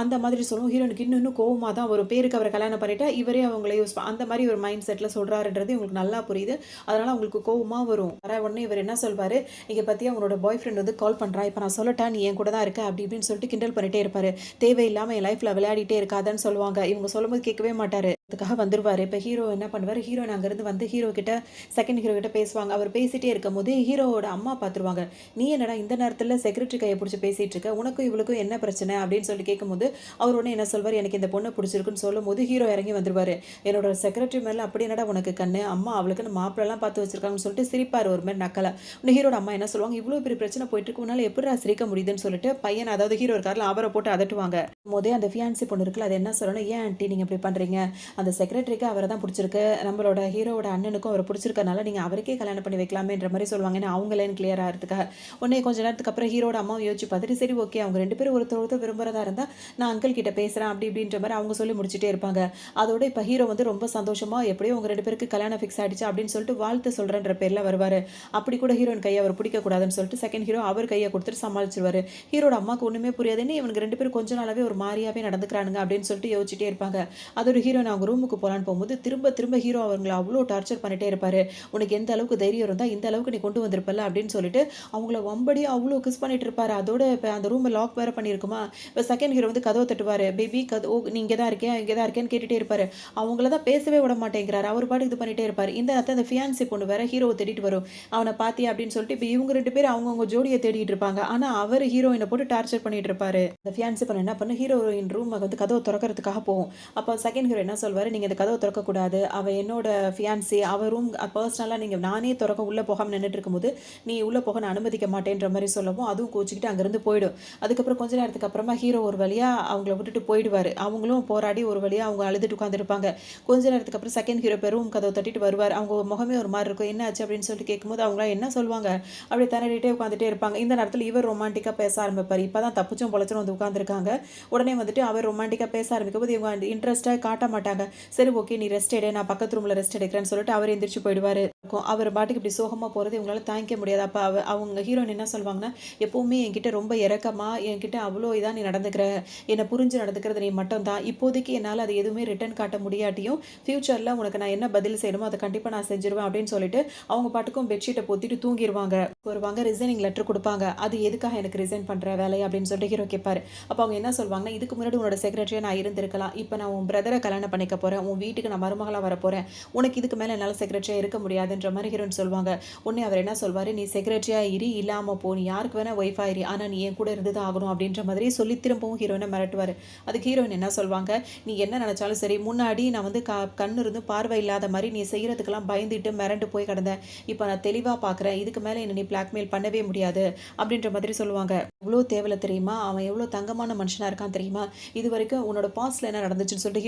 அந்த மாதிரி சொல்லுவோம். ஹீரோனுக்கு இன்னும் கோவமாக தான் ஒரு பேருக்கு அவரை கல்யாணம் பண்ணிட்டா இவரே அவங்களே யூஸ் அந்த மாதிரி ஒரு மைண்ட் செட்டில் சொல்கிறாருன்றது இவங்களுக்கு நல்லா புரியுது. அதனால் அவங்களுக்கு கோவமாக வரும். வர உடனே இவர் என்ன சொல்வார், இங்கே பற்றி அவனோட பாய் ஃப்ரெண்ட் வந்து கால் பண்ணுறா, இப்போ நான் சொல்லட்டா நீ என் கூட தான் இருக்க அப்படி இப்படின்னு சொல்லிட்டு கிண்டல் பண்ணிட்டே இருப்பார். தேவையில்லாமல் என் லைஃப்பில் விளையாடிட்டே இருக்காதுன்னு சொல்லுவாங்க. இவங்க சொல்லும்போது கேட்கவே மாட்டார். அதுக்காக வந்துருவார். இப்போ ஹீரோ என்ன பண்ணுவார், ஹீரோயின் அங்கேருந்து வந்து ஹீரோ கிட்ட செகண்ட் ஹீரோ கிட்ட பேசுவாங்க. அவர் பேசிகிட்டே இருக்கும் போது ஹீரோவோட அம்மா பார்த்துருவாங்க. நீ என்னடா இந்த நேரத்தில் செக்ரட்டரி கையை பிடிச்சி பேசிகிட்டு இருக்க, உனக்கும் இவளுக்கும் என்ன பிரச்சனை அப்படின்னு சொல்லி கேட்கும்போது அவர் உடனே என்ன சொல்வார், எனக்கு இந்த பொண்ணை பிடிச்சிருக்குன்னு சொல்லும் போது ஹீரோ இறங்கி வந்துருவார். என்னோட செக்ரட்டரி மேலே அப்படி என்னடா உனக்கு கண்ணு, அம்மா அவளுக்குன்னு மாப்பிள்ளலாம் பார்த்து வச்சிருக்காங்கன்னு சொல்லிட்டு சிரிப்பார் ஒரு மாதிரி நக்கலை. இன்னும் ஹீரோட அம்மா என்ன சொல்லுவாங்க, இவ்வளோ பெரிய பிரச்சனை போயிட்டு இருக்கு, உன்னால எப்படி சிரிக்க முடியுதுன்னு சொல்லிட்டு பையன் அதாவது ஹீரோ இருக்காரில் அவரை போட்டு அதட்டுவாங்க. போதே அந்த ஃபியான்சி பொண்ணு இருக்குல்ல, அது என்ன சொல்லணும், ஏன் ஆண்டி நீங்கள் இப்படி பண்ணுறீங்க, அந்த செக்ரட்டரிக்கு அவரை தான் பிடிச்சிருக்கு, நம்மளோட ஹீரோட அண்ணனுக்கும் அவரை பிடிச்சிருக்கனால நீங்கள் அவருக்கே கல்யாணம் பண்ணி வைக்கலாமேன்ற மாதிரி சொல்லுவாங்க. ஏன்னா அவங்களேன்னு கிளியர் ஆகிறதுக்காக. உடனே கொஞ்ச நேரத்துக்கு அப்புறம் ஹீரோட அம்மா யோசிச்சு பார்த்துட்டு சரி ஓகே அவங்க 2 பேரும் ஒருத்தர் விரும்புறதா இருந்தால் நான் அங்கிள் கிட்ட பேசுகிறேன் அப்படி இப்படின்ற மாதிரி அவங்க சொல்லி முடிச்சுட்டே இருப்பாங்க. அதோட இப்போ ஹீரோ வந்து ரொம்ப சந்தோஷமாக எப்படியோ உங்கள் 2 பேருக்கு கல்யாணம் ஃபிக்ஸ் ஆகிடுச்சு அப்படின்னு சொல்லிட்டு வாழ்த்து சொல்கிறேன்ற பேரில் வருவார். அப்படி கூட ஹீரோயின் கையை அவர் பிடிக்கக்கூடாதுன்னு சொல்லிட்டு செகண்ட் ஹீரோ அவர் கையை கொடுத்துட்டு சமாளிச்சிருவார். ஹீரோட அம்மாவுக்கு ஒன்றுமே புரியாதுன்னு இவனுக்கு 2 பேரும் கொஞ்ச நாளாவே ஒரு மாதிரியாவே நடந்துக்கிறானுங்க அப்படின்னு சொல்லிட்டு யோசிச்சுட்டே இருப்பாங்க. அதோட ஹீரோயின் அவங்க அவங்க ரூமுக்கு போலான்னு போகும்போது, திரும்ப திரும்ப ஹீரோ அவங்கள அவ்ளோ டார்ச்சர் பண்ணிட்டே இருப்பாரு. "உனக்கு எந்த அளவுக்கு தைரியம் இருந்தா, இந்த அளவுக்கு நீ கொண்டு வந்திருப்பல்ல" அப்படின்னு சொல்லிட்டு, அவங்கள வம்படியா அவ்ளோ கிஸ் பண்ணிட்டு இருப்பாரு. அதோட இப்ப அந்த ரூம லாக் வேற பண்ணியிருக்குமா, இப்ப செகண்ட் ஹீரோ வந்து கதவ தட்டுவாரு. "பேபி ஓ நீ இங்க தான் இருக்கியா? இங்க தான் இருக்கியான்னு?" கேட்டுட்டே இருப்பாரு. அவங்கள தான் பேசவே விட மாட்டேங்கிறாரு. அவர் பாட்டுக்கு இது பண்ணிட்டே இருப்பாரு. இந்த நேரத்துல அந்த ஃபியான்சி பொண்ணு வேற ஹீரோவ தேடிட்டு வரும். "அவன பாத்தியா?" அப்படின்னு சொல்லிட்டு, இப்ப இவங்க 2 பேரும் அவங்கவங்க ஜோடிய தேடிட்டு இருப்பாங்க. ஆனா அவரு ஹீரோயின போட்டு டார்ச்சர் பண்ணிட்டு இருப்பாரு. அந்த ஃபியான்சி பொண்ணு என்ன பண்ணும், ஹீரோயின் ரூம வந்து கதவ தொறக்கறதுக்காக போகும். அப்ப செகண்ட் ஹீரோ என்ன சொல்வாரு, "நீங்க இந்த கதவ தொறக்கக்கூடாது. அவ என்னோட ஃபியான்சி. அவ ரூம் பெர்சனலா நீங்க நானே தொறக்க உள்ள போகாம நின்னுட்டு இருக்கும்போது, நீ உள்ள போக நான் அனுமதிக்க மாட்டேன்ற" மாரி சொல்லவும், அதுவும் கோச்சுக்கிட்டு அங்கிருந்து போயிடும். அதுக்கப்புறம் கொஞ்ச நேரத்துக்கு அப்புறமா ஹீரோ ஒரு வழியா அவங்கள விட்டுட்டு போயிடுவாரு. அவங்களும் போராடி ஒரு வழியா அவங்க அழுதுட்டு உட்கார்ந்திருப்பாங்க. கொஞ்ச நேரத்துக்கு அப்புறம் செகண்ட் ஹீரோ இப்ப ரூம் கதவ தட்டிட்டு வருவாரு. அவங்க முகமே ஒரு மாரி இருக்கும். "என்ன ஆச்சு?" அப்படின்னு சொல்லிட்டு கேட்கும்போது, அவங்கலாம் என்ன சொல்வாங்க? அப்படியே திணறிட்டே உட்கார்ந்துட்டே இருப்பாங்க. இந்த நேரத்துல இவர் ரொமான்டிக்கா பேச ஆரம்பிப்பாரு. இப்பதான் தப்பிச்சும் பொழச்சும் வந்து உட்கார்ந்துருக்காங்க. உடனே வந்துட்டு அவர் ரொமான்டிக்கா பேச ஆரம்பிக்கும்போது, இவங்க இன்ட்ரெஸ்ட்டா காட்ட மாட்டாங்க. "சரி ஓகே நீ ரெஸ்ட் எடு. நான் பக்கத்து ரூம்ல ரெஸ்ட் எடுக்கிறேன்னு" சொல்லிட்டு அவர் எந்திரிச்சு போயிடுவாரு. அவர் பாட்டுக்கு இப்படி சோகமா போறது இவங்களால தாங்கிக்க முடியாது. அப்ப அவங்க ஹீரோயின் என்ன சொல்வாங்கன்னா, "எப்பவுமே என்கிட்ட ரொம்ப இரக்கமா, என்கிட்ட அவ்ளோ இதா நீ நடந்துக்கிற. என்ன புரிஞ்சு நடந்துக்கிறது நீ மட்டும் தான். இப்போதைக்கு என்னால அது எதுவுமே ரிட்டர்ன் காட்ட முடியாட்டியும், ஃபியூச்சர்ல உனக்கு நான் என்ன பதில் செய்யணுமோ அத கண்டிப்பா நான் செஞ்சுருவேன்" அப்படின்னு சொல்லிட்டு, அவங்க பாட்டுக்கும் பெட்ஷீட்ட போத்திட்டு தூங்கிருவாங்க. வருவாங்க ரிசைனிங் லெட்டர் குடுப்பாங்க. "அது எதுக்காக எனக்கு ரிசைன் பண்ற வேலைய?" அப்படின்னு சொல்லிட்டு ஹீரோ கேட்பாரு. அப்ப அவங்க என்ன சொல்வாங்கன்னா, "இதுக்கு முன்னாடி உன்னோட செக்ரட்டரியா நான் இருந்திருக்கலாம். இப்ப நான் உன் பிரதர கல்யாணம் பண்ணிக்க போறேன். உன் வீட்டுக்கு நான் மருமகளா வரப்போறேன். உனக்கு இதுக்கு மேல என்னால செக்ரட்டரியா இருக்க முடியாதுன்ற" மாரி ஹீரோயின் சொல்வாங்க. உடனே அவர் என்ன சொல்வாரு, "நீ செக்ரட்டரியா இரு, இல்லாம போ. நீ யாருக்கு வேணா ஒய்ஃபா இரு. ஆனா நீ என் கூட இருந்து தான் ஆகணும்" அப்படின்ற மாதிரி சொல்லி திரும்பவும் ஹீரோயின மிரட்டுவாரு. அதுக்கு ஹீரோயின் என்ன சொல்வாங்க, "நீ என்ன நெனச்சாலும் சரி, முன்னாடி நான் வந்து கண்ணு இருந்தும் பார்வை இல்லாத மாரி நீ செய்யறதுக்கெல்லாம் பயந்துட்டு மிரண்டு போய் கிடந்தேன். இப்ப நான் தெளிவா பார்க்குறேன். இதுக்கு மேல என்ன நீ பிளாக்மெயில் பண்ணவே முடியாது" அப்படின்ற மாதிரி சொல்லுவாங்க. "எவ்ளோ தேவல தெரியுமா? அவன் எவ்ளோ தங்கமான மனுஷனா இருக்கான் தெரியுமா? இதுவரைக்கும் உன்னோட பாஸ்ட்ல என்ன நடந்துச்சுன்னு" சொல்லிட்டு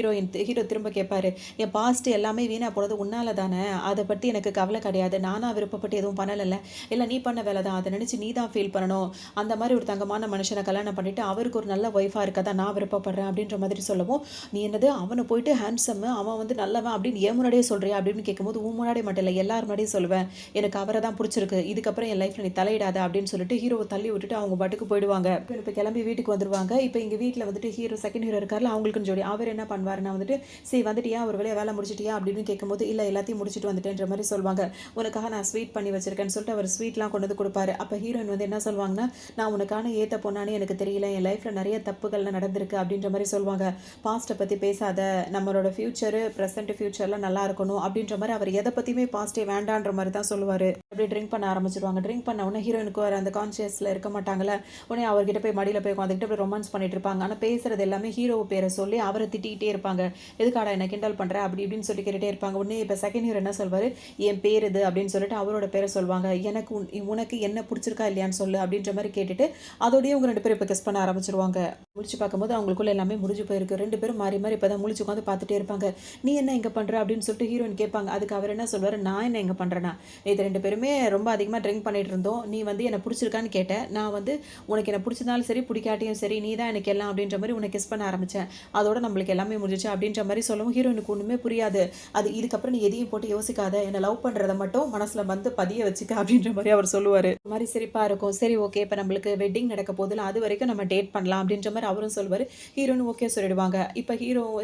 ஹீரோ திரும்ப கேட்பாரு. "என் பாஸ்ட் எல்லாமே வீணா போனது உன்னால தானே. அத பத்தி எனக்கு கவல கிடையாது. நானா விருப்பப்பட்டு எதுவும் பண்ணலல்ல. எல்லாம் நீ பண்ண வேல தான். அத நினைச்சு நீ தான் ஃபீல் பண்ணணும். அந்த மாரி ஒரு தங்கமான மனுஷன கல்யாணம் பண்ணிட்டு, அவருக்கு ஒரு நல்ல ஒய்ஃபா இருக்க தான் நான் விருப்பப்படுறேன்" அப்படின்ற மாதிரி சொல்லவும், "நீ என்னது அவன போயிட்டு ஹேண்ட்ஸம் அவன் வந்து நல்லவன் அப்படின்னு என் முன்னாடியே சொல்றியா?" அப்படின்னு கேட்கும்போது, "உன் முன்னாடி மட்டும் இல்ல, எல்லார் முன்னாடியும் சொல்லுவேன். எனக்கு அவர தான் புடிச்சிருக்கு. இதுக்கப்புறம் என் லைஃப்ல நீ தலையிடாத" அப்படின்னு சொல்லிட்டு ஹீரோவ தள்ளி விட்டுட்டு அவங்க பாட்டுக்கு போயிடுவாங்க. இப்ப கிளம்பி வீட்டுக்கு வந்துருவாங்க. இப்ப எங்க வீட்ல வந்துட்டு செகண்ட் ஹீரோ இருக்கார்ல, அவங்களுக்குன்னு ஜோடி. அவர் என்ன பண்ணுவாருன்னா வந்துட்டு, "சரி வந்துட்டியா? ஒரு வேளையா வேல முடிச்சிட்டியா?" அப்படின்னு கேட்கும்போது, "இல்ல எல்லாத்தையும் முடிச்சுட்டு வந்துட்டேன்ற" மாரி சொல்வாங்க. "உனக்காக நான் ஸ்வீட் பண்ணி வச்சிருக்கேன்னு" சொல்லிட்டு அவர் ஸ்வீட்லாம் கொண்டு வந்து குடுப்பாரு. அப்ப ஹீரோயின் வந்து என்ன சொல்வாங்கன்னா, "நான் உனக்கான ஏத்த பொண்ணான்னு எனக்கு தெரியல. என் லைஃப்ல நெறைய தப்புகள்லாம் நடந்திருக்கு" அப்படின்ற மாரி சொல்வாங்க. "பாஸ்ட்ட பத்தி பேசாத. நம்மளோட பிரசன்ட், ஃபியூச்சர்லாம் நல்லா இருக்கணும்" அப்படின்ற மாரி அவர் எத பத்தியுமே பாஸ்ட்டே வேண்டான்ற மாரி தான் சொல்லுவாரு. அப்படியே ட்ரிங்க் பண்ண ஆரம்பிச்சுருவாங்க. ட்ரிங்க் பண்ண உடனே ஹீரோயினுக்கு வேற அந்த கான்ஷியஸ்ல இருக்க மாட்டாங்கல்ல. உடனே அவர்கிட்ட போய் மடியில போய் உட்காந்துக்கிட்டு அப்படியே ரொமான்ஸ் பண்ணிட்டு இருப்பாங்க. ஆனா பேசுறது எல்லாமே ஹீரோ பேர சொல்லி அவர திட்டிக்கிட்டே இருப்பாங்க. "எதுக்காடா என்ன கிண்டல் பண்ற?" அப்படி இப்படின்னு சொல்லி கேட்டுட்டே இருப்பாங்க. உடனே இப்ப செகண்ட் ஹீரோ என்ன சொல்வாரு, "என் பேர் இது" அப்படின்னு சொல்லிட்டு அவரோட பேர சொல்வாங்க. "எனக்கு உனக்கு என்ன புடிச்சிருக்கா இல்லையான்னு சொல்லு" அப்படின்ற மாரி கேட்டுட்டு, அதோடயே இவங்க 2 பேரும் இப்ப கிஸ் பண்ண ஆரம்பிச்சுருவாங்க. முழிச்சு பார்க்கும்போது அவங்களுக்குள்ள எல்லாமே முடிஞ்சு போயிருக்கு. 2 பேரும் மாறி மாறி இப்ப தான் முழிச்சு உட்காந்து பார்த்துட்டே இருப்பாங்க. "நீ என்ன இங்க பண்ற?" அப்படின்னு சொல்லிட்டு ஹீரோயின் கேட்பாங்க. அதுக்கு அவர் என்ன சொல்வாரு, "நான் என்ன இங்க பண்றேனா? நேத்து 2 பேருமே ரொம்ப அதிகமா ட்ரிங்க் பண்ணிட்டு இருந்தோம். நீ வந்து என்ன புடிச்சிருக்கான்னு கேட்ட. நான் வந்து உனக்கு என்ன புடிச்சிருந்தாலும் சரி, புடிக்காட்டியும் சரி, நீ தான் எனக்கு எல்லாம் அப்படின்ற மாரி உன்ன கிஸ் பண்ண ஆரம்பிச்சேன். அதோட நம்மளுக்கு எல்லாமே முடிஞ்சுச்சு" அப்படின்ற மாரி சொல்லவும் ஹீரோயினுக்கு ஒண்ணுமே புரியாது. இதுக்கப்புறம் நீ எதையும் போட்டு யோசிக்காத. என்ன லவ் பண்றத மட்டும் மனசுல வந்து பதிய வச்சுக்க அப்படின்ற மாரி அவர் சொல்லுவாரு. ஒரு மாரி சிரிப்பா இருக்கும். சரி ஓகே இப்ப நம்மளுக்கு வெட்டிங் நடக்க போகுதுல்ல, அதுவரைக்கும் நம்ம டேட் பண்ணலாம் அப்படின்ற மாரி அவரும் சொல்லுவாரு. ஹீரோயினும் ஓகே சொல்லிடுவாங்க. இப்ப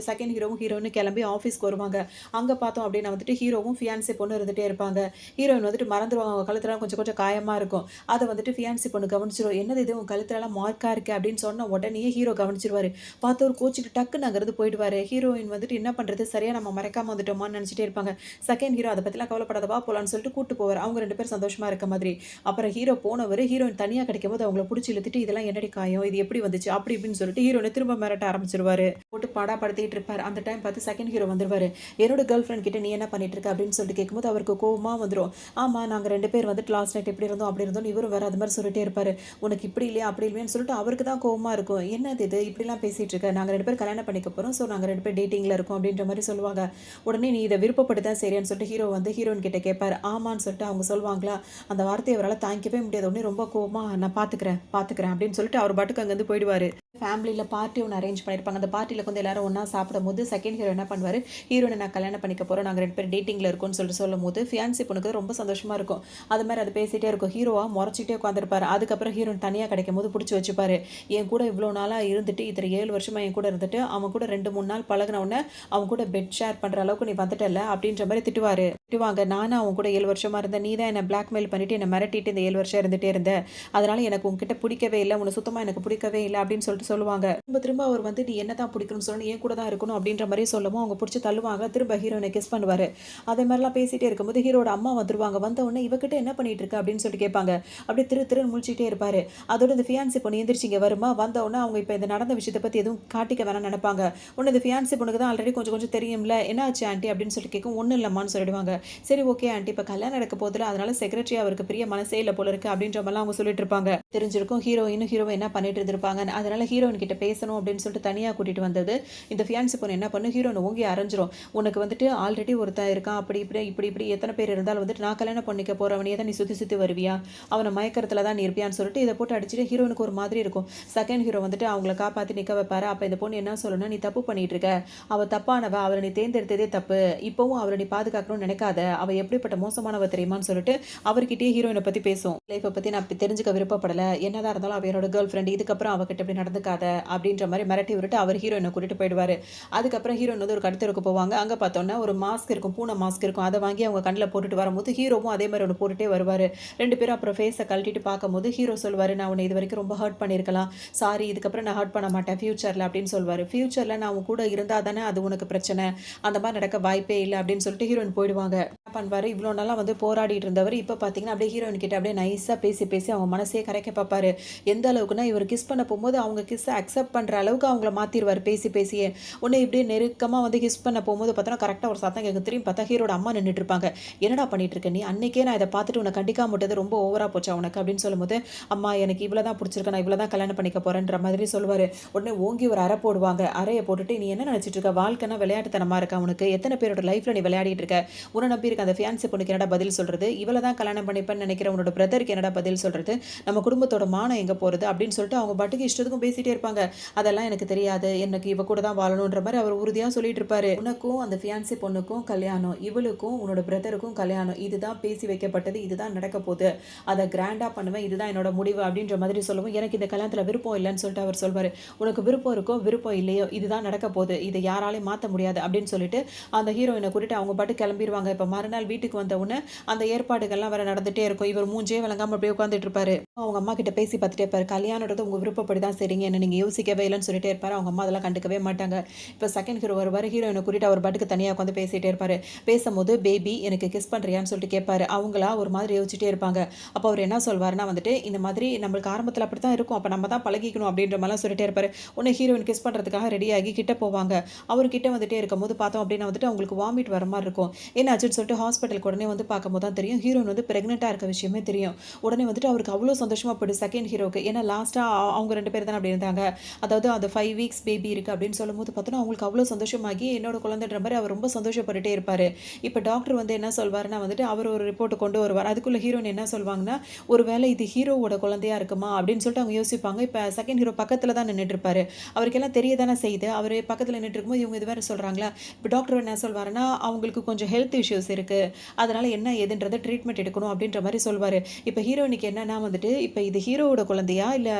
செகண்ட் ஹீரோவும் ஹீரோயினும் கிளம்பி ஆஃபீஸ்க்கு வருவாங்க. அங்க பார்த்தோம் அப்படின்னா வந்துட்டு ஹீரோவும் ஃபியான்சி பொண்ணும் இருந்துட்டே இருப்பாங்க. ஹீரோயின் வந்துட்டு மறந்துருவாங்க. அவங்க கழுத்துலலாம் கொஞ்சம் கொஞ்சம் காயமா இருக்கும். அத வந்துட்டு ஃபியான்சி பொண்ணு கவனிச்சுரும். "என்னது இது உன் கழுத்துலலாம் மார்க்கா இருக்கு" அப்படின்னு சொன்ன உடனேயே ஹீரோ கவனிச்சுருவாரு. பார்த்து ஒரு கோச்சுட்டு டக்குன்னு அங்கிருந்து போயிடுவாரு. ஹீரோயின் வந்துட்டு என்ன பண்றது? சரியா நம்ம மறக்காம வந்துட்டோமான்னு நெனச்சுட்டே இருப்பாங்க. செகண்ட் ஹீரோ அத பத்திலாம் கவலைப்படாத வா போலான்னு சொல்லிட்டு கூட்டு போவாரு. அவங்க 2 பேரும் சந்தோஷமா இருக்க மாதிரி. அப்புறம் ஹீரோ போனவரு ஹீரோயின் தனியா கிடைக்கும்போது அவங்கள புடிச்சு இழுத்துட்டு, "இதெல்லாம் என்னடி காயம்? இது எப்படி வந்துச்சு?" அப்படி இப்படின்னு சொல்லிட்டு ஹீரோயின திரும்ப மிரட்ட ஆரம்பிச்சுருவாரு. போட்டு பாடாப்படுத்திட்டு இருப்பாரு. அந்த டைம் பார்த்து செகண்ட் ஹீரோ வந்துருவாரு. "என்னோட கேர்ள் ஃபிரெண்ட் கிட்ட நீ என்ன பண்ணிட்டு இருக்க?" அப்படின்னு சொல்லிட்டு கேட்கும்போது அவருக்கு கோவமா வந்துரும். "ஆமா நாங்க 2 பேர் வந்துட்டு லாஸ்ட் நைட் இப்படி இருந்தோம், அப்படி இருந்தோம்னு" இவரும் வேற அது மாரி சொல்லிட்டே இருப்பாரு. "உனக்கு இப்படி இல்லையா, அப்படி இல்லையான்னு" சொல்லிட்டு அவருக்கு தான் கோவமா இருக்கும். "என்னது இது? இப்படிலாம் பேசிட்டு இருக்க. நாங்க 2 பேரும் கல்யாணம் பண்ணிக்க போறோம். ஸோ நாங்க 2 பேரும் டேட்டிங்ல இருக்கோம்" அப்படின்ற மாரி சொல்லுவாங்க. உடனே "நீ இத விருப்பப்பட்டு தான் செய்றியான்னு" சொல்லிட்டு ஹீரோ வந்து ஹீரோயின் கிட்ட கேட்பாரு. ஆமான்னு சொல்லிட்டு அவங்க சொல்லுவாங்களா, அந்த வார்த்தைய அவரால தாங்கிக்கவே முடியாது. உடனே ரொம்ப கோவமா "நான் பார்த்துக்கிறேன், பார்த்துக்கிறேன்" அப்படின்னு சொல்லிட்டு அவர் பாட்டுக்கு அங்கருந்து போயிடுவாரு. ஃபேமிலியில் பார்ட்டி ஒன்று அரேஞ்ச் பண்ணியிருப்பாங்க. அந்த பார்ட்டியில் வந்து எல்லாரும் ஒன்றா சாப்பிடும்போது செகண்ட் ஹீரோ என்ன பண்ணுவார், ஹீரோனை நான் கல்யாணம் பண்ணிக்க போகிறோம், நாங்கள் 2 பேரும் டேட்டிங்கில் இருக்கோம்னு சொல்லும் போது ஃபியான்சி பொண்ணுக்கு ரொம்ப சந்தோஷமாக இருக்கும். அது மாதிரி அது பேசிகிட்டே இருக்கும். ஹீரோவாக முறைச்சிட்டே உட்காந்துருப்பாரு. அதுக்கப்புறம் ஹீரோன் தனியாக கிடைக்கும் போது பிடிச்சி வச்சுப்பாரு. என் கூட இவ்வளோ நாளாக இருந்துட்டு இத்தனை 7 வருஷமாக என் கூட இருந்துட்டு அவன் கூட 2-3 நாள் பழகினவுடனே அவன் கூட பெட் ஷேர் பண்ணுற அளவுக்கு நீ வந்துட்டல அப்படின்ற மாதிரி திட்டுவாங்க. நானும் அவன் கூட 7 வருஷமாக இருந்தேன், நீ தான் என்னை பிளாக்மெயில் பண்ணிட்டு என்னை மிரட்டிட்டு இந்த 7 வருஷம் இருந்துகிட்டே இருந்தேன், அதனால எனக்கு உங்ககிட்ட பிடிக்கவே இல்லை, உன்னை சுத்தமாக எனக்கு பிடிக்கவே இல்லை அப்படின்னு சொல்லுவாங்க. திரும்ப அவர் வந்து நீ என்ன தான் பிடிக்கணும்னு சொல்லணும், என் கூட தான் இருக்கணும் அப்படின்ற மாதிரி சொல்லவும் அவங்க பிடிச்சி தள்ளுவாங்க. திரும்ப ஹீரோனை கிஸ் பண்ணுவார். அதே மாதிரிலாம் பேசிகிட்டே இருக்கும்போது ஹீரோட அம்மா வந்துருவாங்க. வந்த உடனே இவகிட்ட என்ன பண்ணிட்டு இருக்க அப்படின்னு சொல்லிட்டு கேட்பாங்க. அப்படியே திருன்னு முழிச்சிட்டே இருப்பார். அதோட இந்த ஃபியான்சி பொண்ணு எந்திரிச்சிங்க வருமா, வந்த உடனே அவங்க இப்போ இந்த நடந்த விஷயத்தை பற்றி எதுவும் காட்டிக்க வேணாம்னு நினைப்பாங்க. ஒன்று இந்த ஃபியான்சி பொண்ணுக்கு தான் ஆல்ரெடி கொஞ்சம் தெரியும்ல, என்ன ஆச்சு ஆண்டி அப்படின்னு சொல்லிட்டு கேட்கும். ஒன்றும் இல்லைம்மான்னு சொல்லிடுவாங்க. சரி ஓகே ஆண்டி, இப்போ கல்யாணம் நடக்க போதில்ல, அதனால செக்ரட்டரி அவருக்கு பெரிய மனசே இல்லை போல இருக்கு அப்படின்ற மாதிரிலாம் அவங்க சொல்லிட்டு இருப்பாங்க. தெரிஞ்சிருக்கும் ஹீரோயின் என்ன பண்ணிட்டு இருந்திருப்பாங்க. அதனால ஹீரோயின் கிட்ட பேசணும் அப்படின்னு சொல்லிட்டு தனியாக கூட்டிட்டு வந்தது இந்த ஃபியான்சி பொண்ணு என்ன பண்ணு, ஹீரோயின் ஓங்கி அரைஞ்சிரும். உனக்கு வந்துட்டு ஆல்ரெடி ஒருத்தன் இருக்கான், அப்படி இப்படி எத்தனை பேர் இருந்தாலும் வந்துட்டு நான் கல்யாணம் பண்ணிக்க போறவனையே தான் நீ சுற்றி வருவியா, அவனை மயக்கறதுல தான் நீ இருப்பியான்னு சொல்லிட்டு இதை போட்டு அடிச்சுட்டு ஹீரோனுக்கு ஒரு மாதிரி இருக்கும். செகண்ட் ஹீரோ வந்துட்டு அவங்கள காப்பாற்றி நிற்க வைப்பாரு. அப்போ இந்த பொண்ணு என்ன சொல்லணும், நீ தப்பு பண்ணிட்டு இருக்க, அவள் தப்பானவ, அவளை நீ தேர்ந்தெடுத்ததே தப்பு, இப்போவும் அவளை நீ பாதுகாக்கணும்னு நினைக்காத, அவள் எப்படிப்பட்ட மோசமானவ தெரியுமான்னு சொல்லிட்டு அவர்கிட்டயே ஹீரோயினை பற்றி பேசும். லைஃப்பை பற்றி நான் தெரிஞ்சுக்க விருப்பப்படலை, என்னதான் இருந்தாலும் அவ என்னோட கேர்ள் ஃப்ரெண்ட், இதுக்கப்புறம் அவகிட்ட இப்படி நடந்துக்காத அப்படின்ற மாதிரி மிரட்டி விட்டு அவர் ஹீரோயினை கூட்டிட்டு போயிடுவார். அதுக்கப்புறம் ஹீரோயின் வந்து ஒரு கடத்தருக்கு போவாங்க. அங்கே பார்த்தோன்னா ஒரு மாஸ்க் இருக்கும், பூனை மாஸ்க் இருக்கும், அதை வாங்கி அவங்க கண்ணில் போட்டுட்டு வரும்போது ஹீரோவும் அதே மாதிரி ஒன்று போட்டுட்டே வருவார். 2 பேரும் அப்புறம் ஃபேஸை கழட்டிட்டு பார்க்கும்போது ஹீரோ சொல்வார், நான் உன்னை இது வரைக்கும் ரொம்ப ஹர்ட் பண்ணியிருக்கலாம், சாரி, இதுக்கப்புறம் நான் ஹர்ட் பண்ண மாட்டேன் ஃபியூச்சரில் அப்படின்னு சொல்வார். ஃபியூச்சரில் நான் உன் கூட இருந்தால் தானே அது உனக்கு பிரச்சனை, அந்த மாதிரி நடக்க வாய்ப்பே இல்லை அப்படின்னு சொல்லிட்டு ஹீரோயின் போயிடுவாங்க. என்ன பண்ணுவார், இவ்வளோ நாளாக வந்து போராடிட்டு இருந்தவர் இப்போ பார்த்தீங்கன்னா அப்படியே ஹீரோயின் கிட்ட அப்படியே நைஸாக பேசி அவங்க மனசே கரைக்க பார்ப்பாரு. எந்த அளவுக்குன்னா இவர் கிஸ் பண்ண போகும்போது அவங்க கிஸ்ஸை அக்செப்ட் பண்ணுற அளவுக்கு அவங்கள மாற்றிடுவார் பேசியே. உடனே இப்படியே நெருக்கமாக வந்து கிஸ் பண்ண போகும்போது பார்த்தோன்னா கரெக்டாக ஒரு சத்தம் கேட்க, திரும்பி பார்த்தா ஹீரோட அம்மா நின்றுட்டு இருப்பாங்க. என்னடா பண்ணிட்டு இருக்க நீ, அன்னைக்கே நான் இதை பார்த்துட்டு உன்னை கண்டிக்காம விட்டது ரொம்ப ஓவராக போச்சா உனக்கு அப்படின்னு சொல்லும்போது, அம்மா எனக்கு இவ்வளோ தான் பிடிச்சிருக்கு, நான் இவ்வளோ தான் கல்யாணம் பண்ணிக்க போகிறேன்ற மாதிரி சொல்லுவார். உடனே ஓங்கி ஒரு அறை போடுவாங்க. அறையை போட்டுட்டு நீ என்ன நினச்சிட்டு இருக்க, வாழ்க்கைனா விளையாட்டுத்தனமாக இருக்கா உனக்கு, எத்தனை பேரோட லைஃப்பில் நீ விளையாடிட்டு இருக்க, உன்னை நம்பி இருக்க அந்த ஃபியான்சி பொண்ணுக்கு என்னடா பதில் சொல்கிறது, இவ்வளோ தான் கல்யாணம் பண்ணிப்பேன்னு நினைக்கிற உன்னோட பிரதருக்கு என்னடா பதில் சொல்கிறது, நம்ம குடும்பத்தோட மானம் எங்கே போகிறது அப்படின்னு சொல்லிட்டு அவங்க பாட்டுக்கு இஷ்டத்துக்கும் பேசிகிட்டே இருப்பாங்க. அதெல்லாம் எனக்கு தெரியாது, எனக்கு இவ கூட தான் வாழணுன்ற மாதிரி அவர் உறுதியாக சொல்லிட்டு இருப்பாரு. உனக்கும் அந்த ஃபியான்சி பொண்ணுக்கும் கல்யாணம், இவளுக்கும் உன்னோட பிரதருக்கும் கல்யாணம், இதுதான் பேசி வைக்கப்பட்டது, இதுதான் நடக்க போகுது, அதை கிராண்டாக பண்ணுவேன், இதுதான் என்னோட முடிவு அப்படின்ற மாதிரி சொல்லவும், எனக்கு இந்த கல்யாணத்தில் விருப்பம் இல்லைன்னு சொல்லிட்டு அவர் சொல்வார். உனக்கு விருப்பம் இருக்கோ விருப்பம் இல்லையோ இதுதான் நடக்க போகுது, இதை யாராலையும் மாற்ற முடியாது அப்படின்னு சொல்லிட்டு அந்த ஹீரோயினை கூட்டிட்டு அவங்க பாட்டு கிளம்பிடுவாங்க. இப்போ மறுநாள் வீட்டுக்கு வந்த உடனே அந்த ஏற்பாடுகள்லாம் வேற நடந்துகிட்டே இருக்கும். இவர் மூஞ்சே விளங்காமல் அப்படியே உட்காந்துட்டு இருப்பாரு. அவங்க அம்மா கிட்ட பேசி பார்த்துட்டே இருப்பாரு. கல்யாணன்றது உங்கள் விருப்பப்படி தான் சரிங்க, என்ன நீங்கள் யோசிக்கவே இல்லைன்னு சொல்லிட்டே இருப்பாரு. அவங்க அம்மா அதெல்லாம் கண்டுக்கவே மாட்டாங்க. இப்போ செகண்ட் ஹீரோ வருவார். ஹீரோயினை கூட்டிட்டு அவர் பாட்டுக்கு தனியாக உட்காந்து பேசிகிட்டே இருப்பார். பேசும்போது பேபி எனக்கு கிஸ் பண்ணுறியான்னு சொல்லிட்டு கேட்பாரு. அவங்களா ஒரு மாதிரி யோசிச்சுட்டே இருப்பாங்க. அப்போ அவர் என்ன சொல்வாருன்னா வந்துட்டு இந்த மாதிரி நம்மளுக்கு ஆரம்பத்தில் அப்படி தான் இருக்கும், அப்போ நம்ம தான் பழகிக்கணும் அப்படின்ற மாதிரிலாம் சொல்லிட்டே இருப்பார். உடனே ஹீரோயின் கிஸ் பண்ணுறதுக்காக ரெடியாகி கிட்ட போவாங்க. அவர்கிட்ட வந்துட்டே இருக்கும்போது பார்த்தோம் அப்படின்னா வந்துட்டு அவங்களுக்கு வாமிட் வர மாதிரி இருக்கும். என்னாச்சுன்னு சொல்லிட்டு ஹாஸ்பிட்டலுக்கு உடனே வந்து பார்க்கும்போது தான் தெரியும் ஹீரோயின் வந்து ப்ரெக்னெண்ட்டாக இருக்க விஷயமே தெரியும். உடனே வந்துட்டு அவருக்கு அவ்வளோ சந்தோஷமாக போய்ட்டு செகண்ட் ஹீரோக்கு, ஏன்னா லாஸ்ட்டாக அவங்க 2 பேர் தான் அப்படி இருந்தாங்க. அதாவது அது 5 வீக்ஸ் பேபி இருக்குது அப்படின்னு சொல்லும்போது பார்த்தோன்னா அவங்களுக்கு அவ்வளோ சந்தோஷமாகி என்னோட குழந்தைன்ற மாதிரி அவர் ரொம்ப சந்தோஷப்பட்டுட்டே இருப்பார். இப்போ டாக்டர் வந்து என்ன சொல்வாருன்னா வந்துட்டு அவர் ஒரு ரிப்போர்ட் கொண்டு வருவார். அதுக்குள்ளே ஹீரோயின் என்ன சொல்வாங்கன்னா, ஒரு வேளை இது ஹீரோவோட குழந்தையா இருக்குமா அப்படின்னு சொல்லிட்டு அவங்க யோசிப்பாங்க. இப்போ செகண்ட் ஹீரோ பக்கத்தில் தான் நின்றுட்டு இருப்பாரு. அவருக்கெல்லாம் தெரிய தானே செய்யுது. அவர் பக்கத்தில் நின்றுட்டு இருக்கும்போது இவங்க இது வேறு சொல்கிறாங்களா. இப்போ டாக்டர் என்ன சொல்வாருன்னா அவங்களுக்கு கொஞ்சம் ஹெல்த் இஷ்யூஸ் இருக்குது, அதனால் என்ன ஏதுன்றதை ட்ரீட்மெண்ட் எடுக்கணும் அப்படின்ற மாதிரி சொல்வார். இப்போ ஹீரோயினுக்கு என்னன்னா வந்துட்டு இப்போ இது ஹீரோவோட குழந்தையா இல்லை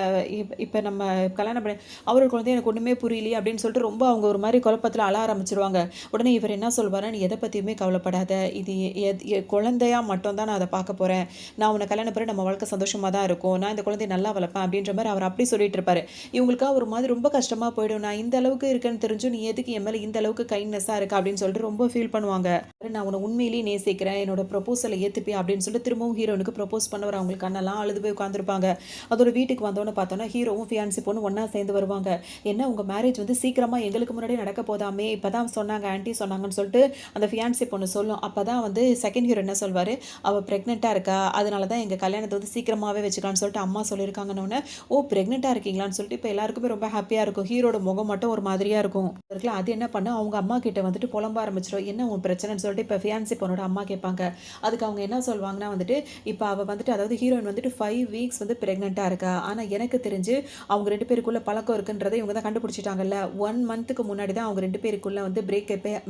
இப்போ நம்ம கல்யாணம் பண்ணி அவரோட குழந்தைய எனக்கு ஒன்றுமே புரியலையே அப்படின்னு சொல்லிட்டு ரொம்ப அவங்க ஒரு மாதிரி குழப்பத்தில் அழ ஆரம்பிச்சிருவாங்க. உடனே இவர் என்ன சொல்வாருன்னா, நீ எதை பற்றியுமே கவலைப்படாத, இது குழந்தையா மட்டும் தான் நான் அதை பார்க்க போகிறேன், நான் உன்னை கல்யாணம் பண்ணி நம்ம வாழ்க்கை சந்தோஷமாக தான் இருக்கும், நான் இந்த குழந்தைய நல்லா வளர்ப்பேன் அப்படின்ற மாதிரி அவர் அப்படி சொல்லிட்டு இருப்பாரு. இவங்களுக்காக ஒரு மாதிரி ரொம்ப கஷ்டமாக போயிடும். நான் இந்த அளவுக்கு இருக்கேன்னு தெரிஞ்சும் நீ எதுக்கு என் மேலே இந்த அளவுக்கு கைண்ட்னஸாக இருக்கா அப்படின்னு சொல்லிட்டு ரொம்ப ஃபீல் பண்ணுவாங்க. நான் உன்னை உண்மையிலேயே நேசிக்கிறேன், என்னோட ப்ரொபோசலை ஏற்றுப்பேன் அப்படின்னு சொல்லிட்டு திரும்பவும் ஹீரோனுக்கு ப்ரொபோஸ் பண்ணவர். அவங்களுக்கு கண்ணெல்லாம் அழுது போய் உட்காந்துருப்பாங்க. அதோட வீட்டுக்கு வந்தோன்னு பார்த்தோன்னா ஹீரோவும் ஃபியான்சி பொண்ணு ஒன்றா சேர்ந்து வருவாங்க. என்ன உங்கள் மேரேஜ் வந்து சீக்கிரமாக எங்களுக்கு முன்னாடி நடக்க போதாமே, இப்போ தான் சொன்னாங்க ஆன்ட்டி சொன்னாங்கன்னு சொல்லிட்டு அந்த ஃபியான்சி பொண்ணு சொல்லும். அப்போ தான் வந்து செகண்ட் ஹீரோ என்ன சொல்வார், அவள் ப்ரெக்னெண்ட்டாக இருக்கா, அதனால தான் எங்கள் கல்யாணத்தை வந்து சீக்கிரமாகவே வச்சுக்கலான்னு சொல்லிட்டு அம்மா சொல்லியிருக்காங்கன்னு. ஓ ப்ரெக்னெண்ட்டாக இருக்கீங்களான்னு சொல்லிட்டு இப்போ எல்லாருக்குமே ரொம்ப ஹாப்பியாக இருக்கும். ஹீரோட முகம் மட்டும் ஒரு மாதிரியாக இருக்கும். அது என்ன பண்ண அவங்க அம்மா கிட்ட வந்துட்டு புலம்ப ஆரம்பிச்சிடும். என்ன உன் பிரச்சனைன்னு சொல்லிட்டு இப்போ ஃபியான்சி பொண்ணோட அம்மா கேட்பாங்க. அதுக்கு அவங்க என்ன சொல்லுவாங்கன்னா வந்துட்டு இப்போ அவள் வந்துட்டு அதாவது ஹீரோயின் வந்துட்டு 5 வீக்ஸ் வந்து ப்ரெக்னெண்ட்டாக இருக்கா. ஆனால் எனக்கு தெரிஞ்சு அவங்க 2 பேருக்குள்ள பழக்கம் இருக்குன்றதை இவங்க தான் கண்டுபிடிச்சிட்டாங்கல்ல. 1 மந்த்துக்கு முன்னாடி தான் அவங்க 2 பேருக்குள்ள வந்து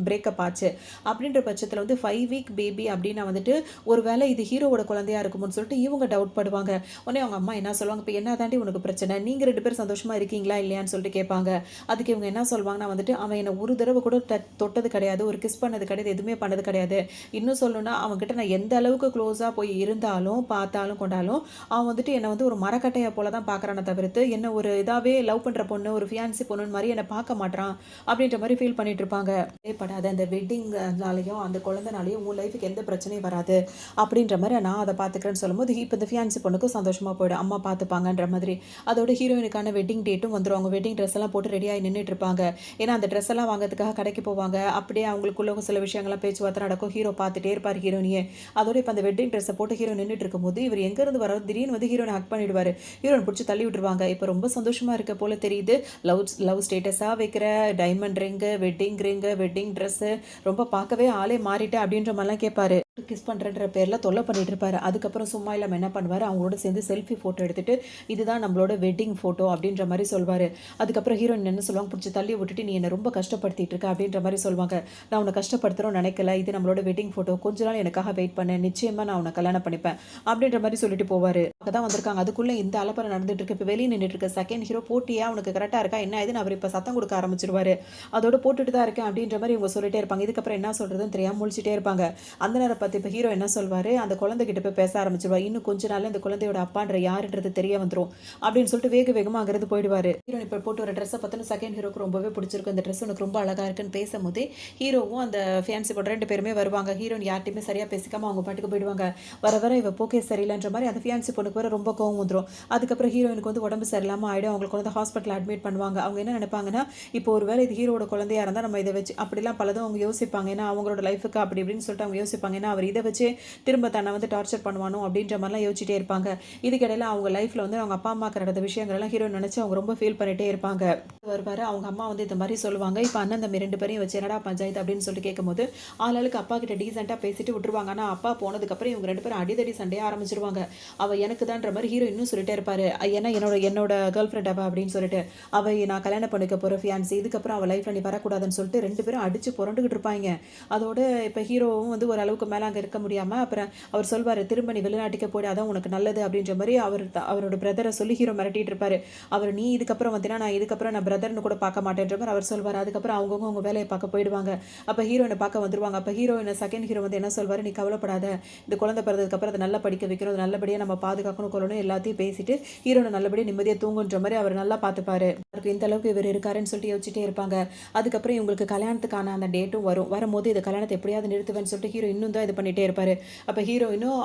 பிரேக்கப் ஆச்சு. அப்படின்ற பட்சத்தில் வந்து 5 வீக் பேபி அப்படின்னா வந்துட்டு ஒரு வேளை இது ஹீரோவோட குழந்தையா இருக்குமோன்னு சொல்லிட்டு இவங்க டவுட் படுவாங்க. உடனே அவங்க அம்மா என்ன சொல்லுவாங்க, இப்போ என்ன தாண்டி உனக்கு பிரச்சனை, நீங்கள் 2 பேரும் சந்தோஷமா இருக்கீங்களா இல்லையான்னு சொல்லிட்டு கேட்பாங்க. அதுக்கு இவங்க என்ன சொல்லுவாங்கன்னா வந்துட்டு அவன் என்னை ஒரு தடவை கூட தொட்டது கிடையாது, ஒரு கிஸ் பண்ணது கிடையாது, எதுவுமே பண்ணது கிடையாது. இன்னும் சொல்லணும்னா அவன்கிட்ட நான் எந்த அளவுக்கு க்ளோஸாக போய் இருந்தாலும் பார்த்தாலும் கொண்டாலும் அவன் வந்துட்டு என்னை வந்து ஒரு மரக்கட்டையை போல தான் பார்க்குறானே தவிர்த்து என்ன ஒரு இதாகவே லவ் பண்ணுற பொண்ணு, ஒரு ஃபியான்சி பொண்ணுன்னு மாதிரி என்னை பார்க்க மாட்டான் அப்படின்ற மாதிரி ஃபீல் பண்ணிட்டு இருப்பாங்க. படாத அந்த வெட்டிங்னாலையும் அந்த குழந்தைனாலையும் உன் லைஃபுக்கு எந்த பிரச்சனையும் வராது அப்படின்ற மாதிரி நான் அதை பார்த்துக்கிறேன்னு சொல்லும்போது இப்போ இந்த ஃபியான்சி பொண்ணுக்கும் சந்தோஷமாக போயிடும், அம்மா பார்த்துப்பாங்கன்ற மாதிரி. அதோட ஹீரோயினுக்கான வெட்டிங் டேட்டும் வந்துடும். அவங்க வெட்டிங் ட்ரெஸ் எல்லாம் போட்டு ரெடியாகி நின்றுட்டு இருப்பாங்க. ஏன்னா அந்த ட்ரெஸ் எல்லாம் வாங்கிறதுக்காக கடைக்கு போவாங்க. அப்படியே அவங்களுக்குள்ள சில விஷயங்கள்லாம் பேச்சுவார்த்தை நடக்கும். ஹீரோ பார்த்துட்டே இருப்பார் ஹீரோனியே. அதோட இப்போ அந்த வெட்டிங் ட்ரெஸ்ஸை போட்டு ஹீரோ நின்றுட்டு இருக்கும்போது இவர் எங்கேருந்து வர திடீர்னு வந்து ஹீரோனை ஹக் பண்ணிவிடுவார். ஹீரோனை பிடிச்சி தள்ளி விட்டுருவாங்க. இப்போ ரொம்ப சந்தோஷமாக இருக்க போல தெரியுது. லவ் ஸ்டேட்டஸாக வைக்கிற டைமண்ட் ரிங்கு, வெட்டிங் ட்ரெஸ்ஸு, ரொம்ப பார்க்கவே ஆளே மாறிட்டு அப்படின்ற மாதிரிலாம் கேட்பாரு. கிஸ் பண்ணுறன்ற பேரில் தொல்லை பண்ணிட்டு இருப்பாரு. அதுக்கப்புறம் சும்மா இல்லாமல் என்ன பண்ணுவார், அவங்களோட சேர்ந்து செல்ஃபி ஃபோட்டோ எடுத்துட்டு இதுதான் நம்மளோட வெட்டிங் ஃபோட்டோ அப்படின்ற மாதிரி சொல்வார். அதுக்கப்புறம் ஹீரோயின் என்ன சொல்லுவாங்க, பிடிச்சி தள்ளி விட்டுட்டு நீ என்னை ரொம்ப கஷ்டப்படுத்திட்டு இருக்க அப்படின்ற மாதிரி சொல்லுவாங்க. நான் உன்னை கஷ்டப்படுத்துகிறோம் நினைக்கல, இது நம்மளோட வெட்டிங் ஃபோட்டோ, கொஞ்ச நாள் எனக்காக வெயிட் பண்ணேன், நிச்சயமாக நான் உன்னை கல்யாணம் பண்ணிப்பேன் அப்படின்ற மாதிரி சொல்லிட்டு போவார். அங்கே தான் வந்திருக்காங்க. அதுக்குள்ளே இந்த அலப்பறை நடந்துட்டு இருக்கு. இப்போ வெளியே நின்றுட்டு இருக்க செகண்ட் ஹீரோ போட்டியா உனக்கு கரெக்டாக இருக்கா என்ன ஆயிடுன்னு அவர் இப்போ சத்தம் கொடுக்க ஆரம்பிச்சிருவாரு. அதோட போட்டுட்டு தான் இருக்கேன் அப்படின்ற மாதிரி இவங்க சொல்லிட்டே இருப்பாங்க. இதுக்கப்புறம் என்ன சொல்கிறதுன்னு தெரியாமல் முழிச்சிட்டே இருப்பாங்க. அந்த நேரம் பார்த்து இப்போ ஹீரோ என்ன சொல்வார், அந்த குழந்தைகிட்ட போய் பேச ஆரம்பிச்சிருவார். இன்னும் கொஞ்ச நாள் இந்த குழந்தையோட அப்பான்ற யாருன்றது தெரிய வந்துடும் அப்படின்னு சொல்லிட்டு வேகமாக அங்கிருந்து போயிடுவார். ஹீரோ இப்போ போட்டு ஒரு ட்ரெஸ்ஸை பார்த்தோன்னு செகண்ட் ஹீரோக்கு ரொம்பவே பிடிச்சிருக்கு. இந்த ட்ரெஸ் உனக்கு ரொம்ப அழகாக இருக்குன்னு பேசும்போது ஹீரோவும் அந்த ஃபியான்சி கூட 2 பேருமே வருவாங்க. ஹீரோயின் யார்ட்டையுமே சரியாக பேசிக்காமல் அவங்க பாட்டுக்கு போயிடுவாங்க. வர இவ போக்கே சரியில்லைன்ற மாதிரி அந்த ஃபியான்சி பொண்ணுக்கு வர ரொம்ப கோவம் வந்துடும். அதுக்கப்புறம் ஹீரோயினுக்கு வந்து உடம்பு சரியில்லாமல் ஆகிடும். அவங்களுக்கு வந்து ஹாஸ்பிட்டல் அட்மிட் பண்ணுவாங்க. அவங்க என்ன நினைப்பாங்கன்னா, இப்போ ஒரு வேளை இது ஹீரோட குழந்தையா இருந்தால் நம்ம இதை வச்சு அப்படிலாம் பலதும் அவங்க யோசிப்பாங்க. ஏன்னா அவங்களோட லைஃபுக்கு அப்படி இப்படின்னு சொல்லிட்டு அவங்க யோசிப்பாங்க. ஏன்னா அவர் இதை வச்சு திரும்ப தன்னை வந்து டார்ச்சர் பண்ணுவானோ அப்படின்ற மாதிரிலாம் யோசிச்சுட்டே இருப்பாங்க. இதுக்கிடையில் அவங்க லைஃப்பில் வந்து அவங்க அப்பா அம்மாக்கு நடந்த விஷயங்கள்லாம் ஹீரோ நினச்சி அவங்க ரொம்ப ஃபீல் பண்ணிகிட்டே இருப்பாங்க. வருவார் அவங்க அம்மா வந்து இந்த மாதிரி சொல்லுவாங்க, இப்போ அண்ணன் தம்பி 2 பேரையும் வச்சு என்னடா பஞ்சாயத்து அப்படின்னு சொல்லிட்டு கேட்கும்போது ஆளாளுக்கு அப்பா கிட்ட டீசெண்டாக பேசிட்டு விட்டுருவாங்க. ஆனால் அப்பா போனதுக்கப்புறம் இவங்க 2 பேரும் அடிதடி சண்டையாக ஆரம்பிச்சிருவாங்க. அவள் எனக்கு தான்ற மாதிரி ஹீரோ இன்னும் சொல்லிட்டே இருப்பாரு. ஏன்னா என்னோட கேர்ள் ஃப்ரெண்ட் அவள் அப்படின்னு சொல்லிட்டு நான் கல்யாணம் பண்ணிக்க போகிற ஃபியான்சி, இதுக்கப்புறம் அவள் லைஃப்பில் நீ வரக்கூடாதுன்னு சொல்லிட்டு 2 பேரும் அடிச்சு புரண்டுக்கிட்டு இருப்பாங்க. அதோட இப்போ ஹீரோவும் வந்து ஓரளவுக்கு மேலே அங்கே இருக்க முடியாமல் அப்புறம் அவர் சொல்வார், திரும்ப நீ வெளிநாட்டுக்கு போய்டு அதான் உனக்கு நல்லது அப்படின்ற மாதிரி அவரோட பிரதரை சொல்லி ஹீரோ மிரட்டிட்டு இருப்பாரு. அவர் நீ இதுக்கப்புறம் வந்தீங்கன்னா நான் இதுக்கப்புறம் நான் பிரதர்னு கூட பார்க்க மாட்டேன்ற மாதிரி அவர் சொல்வார். அதுக்கப்புறம் அவங்க வேலையை பார்க்க போயிடுவாங்க. அப்போ ஹீரோயினை பார்க்க வந்துருவாங்க. அப்போ ஹீரோயினை செகண்ட் ஹீரோ வந்து என்ன சொல்வார், நீ கவலைப்படாத, இந்த குழந்தை பிறந்ததுக்கப்புறம் அதை நல்லா படிக்க வைக்கணும், அது நல்லபடியாக நம்ம பாதுகாக்கணும் கொள்ளணும் எல்லாத்தையும் பேசிட்டு ஹீரோனை நல்லபடியாக நிம்மதியாக தூங்குன்ற மாதிரி அவர் நல்லா பார்த்துப்பாரு. அவருக்கு இந்த அளவுக்கு இவர் இருக்காருன்னு சொல்லிட்டு யோசிச்சுட்டே இருப்பாங்க. அதுக்கப்புறம் இவங்களுக்கு கல்யாணத்துக்கான அந்த டேட்டும் வரும்போது இந்த கல்யாணத்தை எப்படியாவது நிறுத்துவேன்னு சொல்லிட்டு ஹீரோ இன்னும் தான் இது பண்ணிகிட்டே இருப்பார். அப்போ ஹீரோயினும்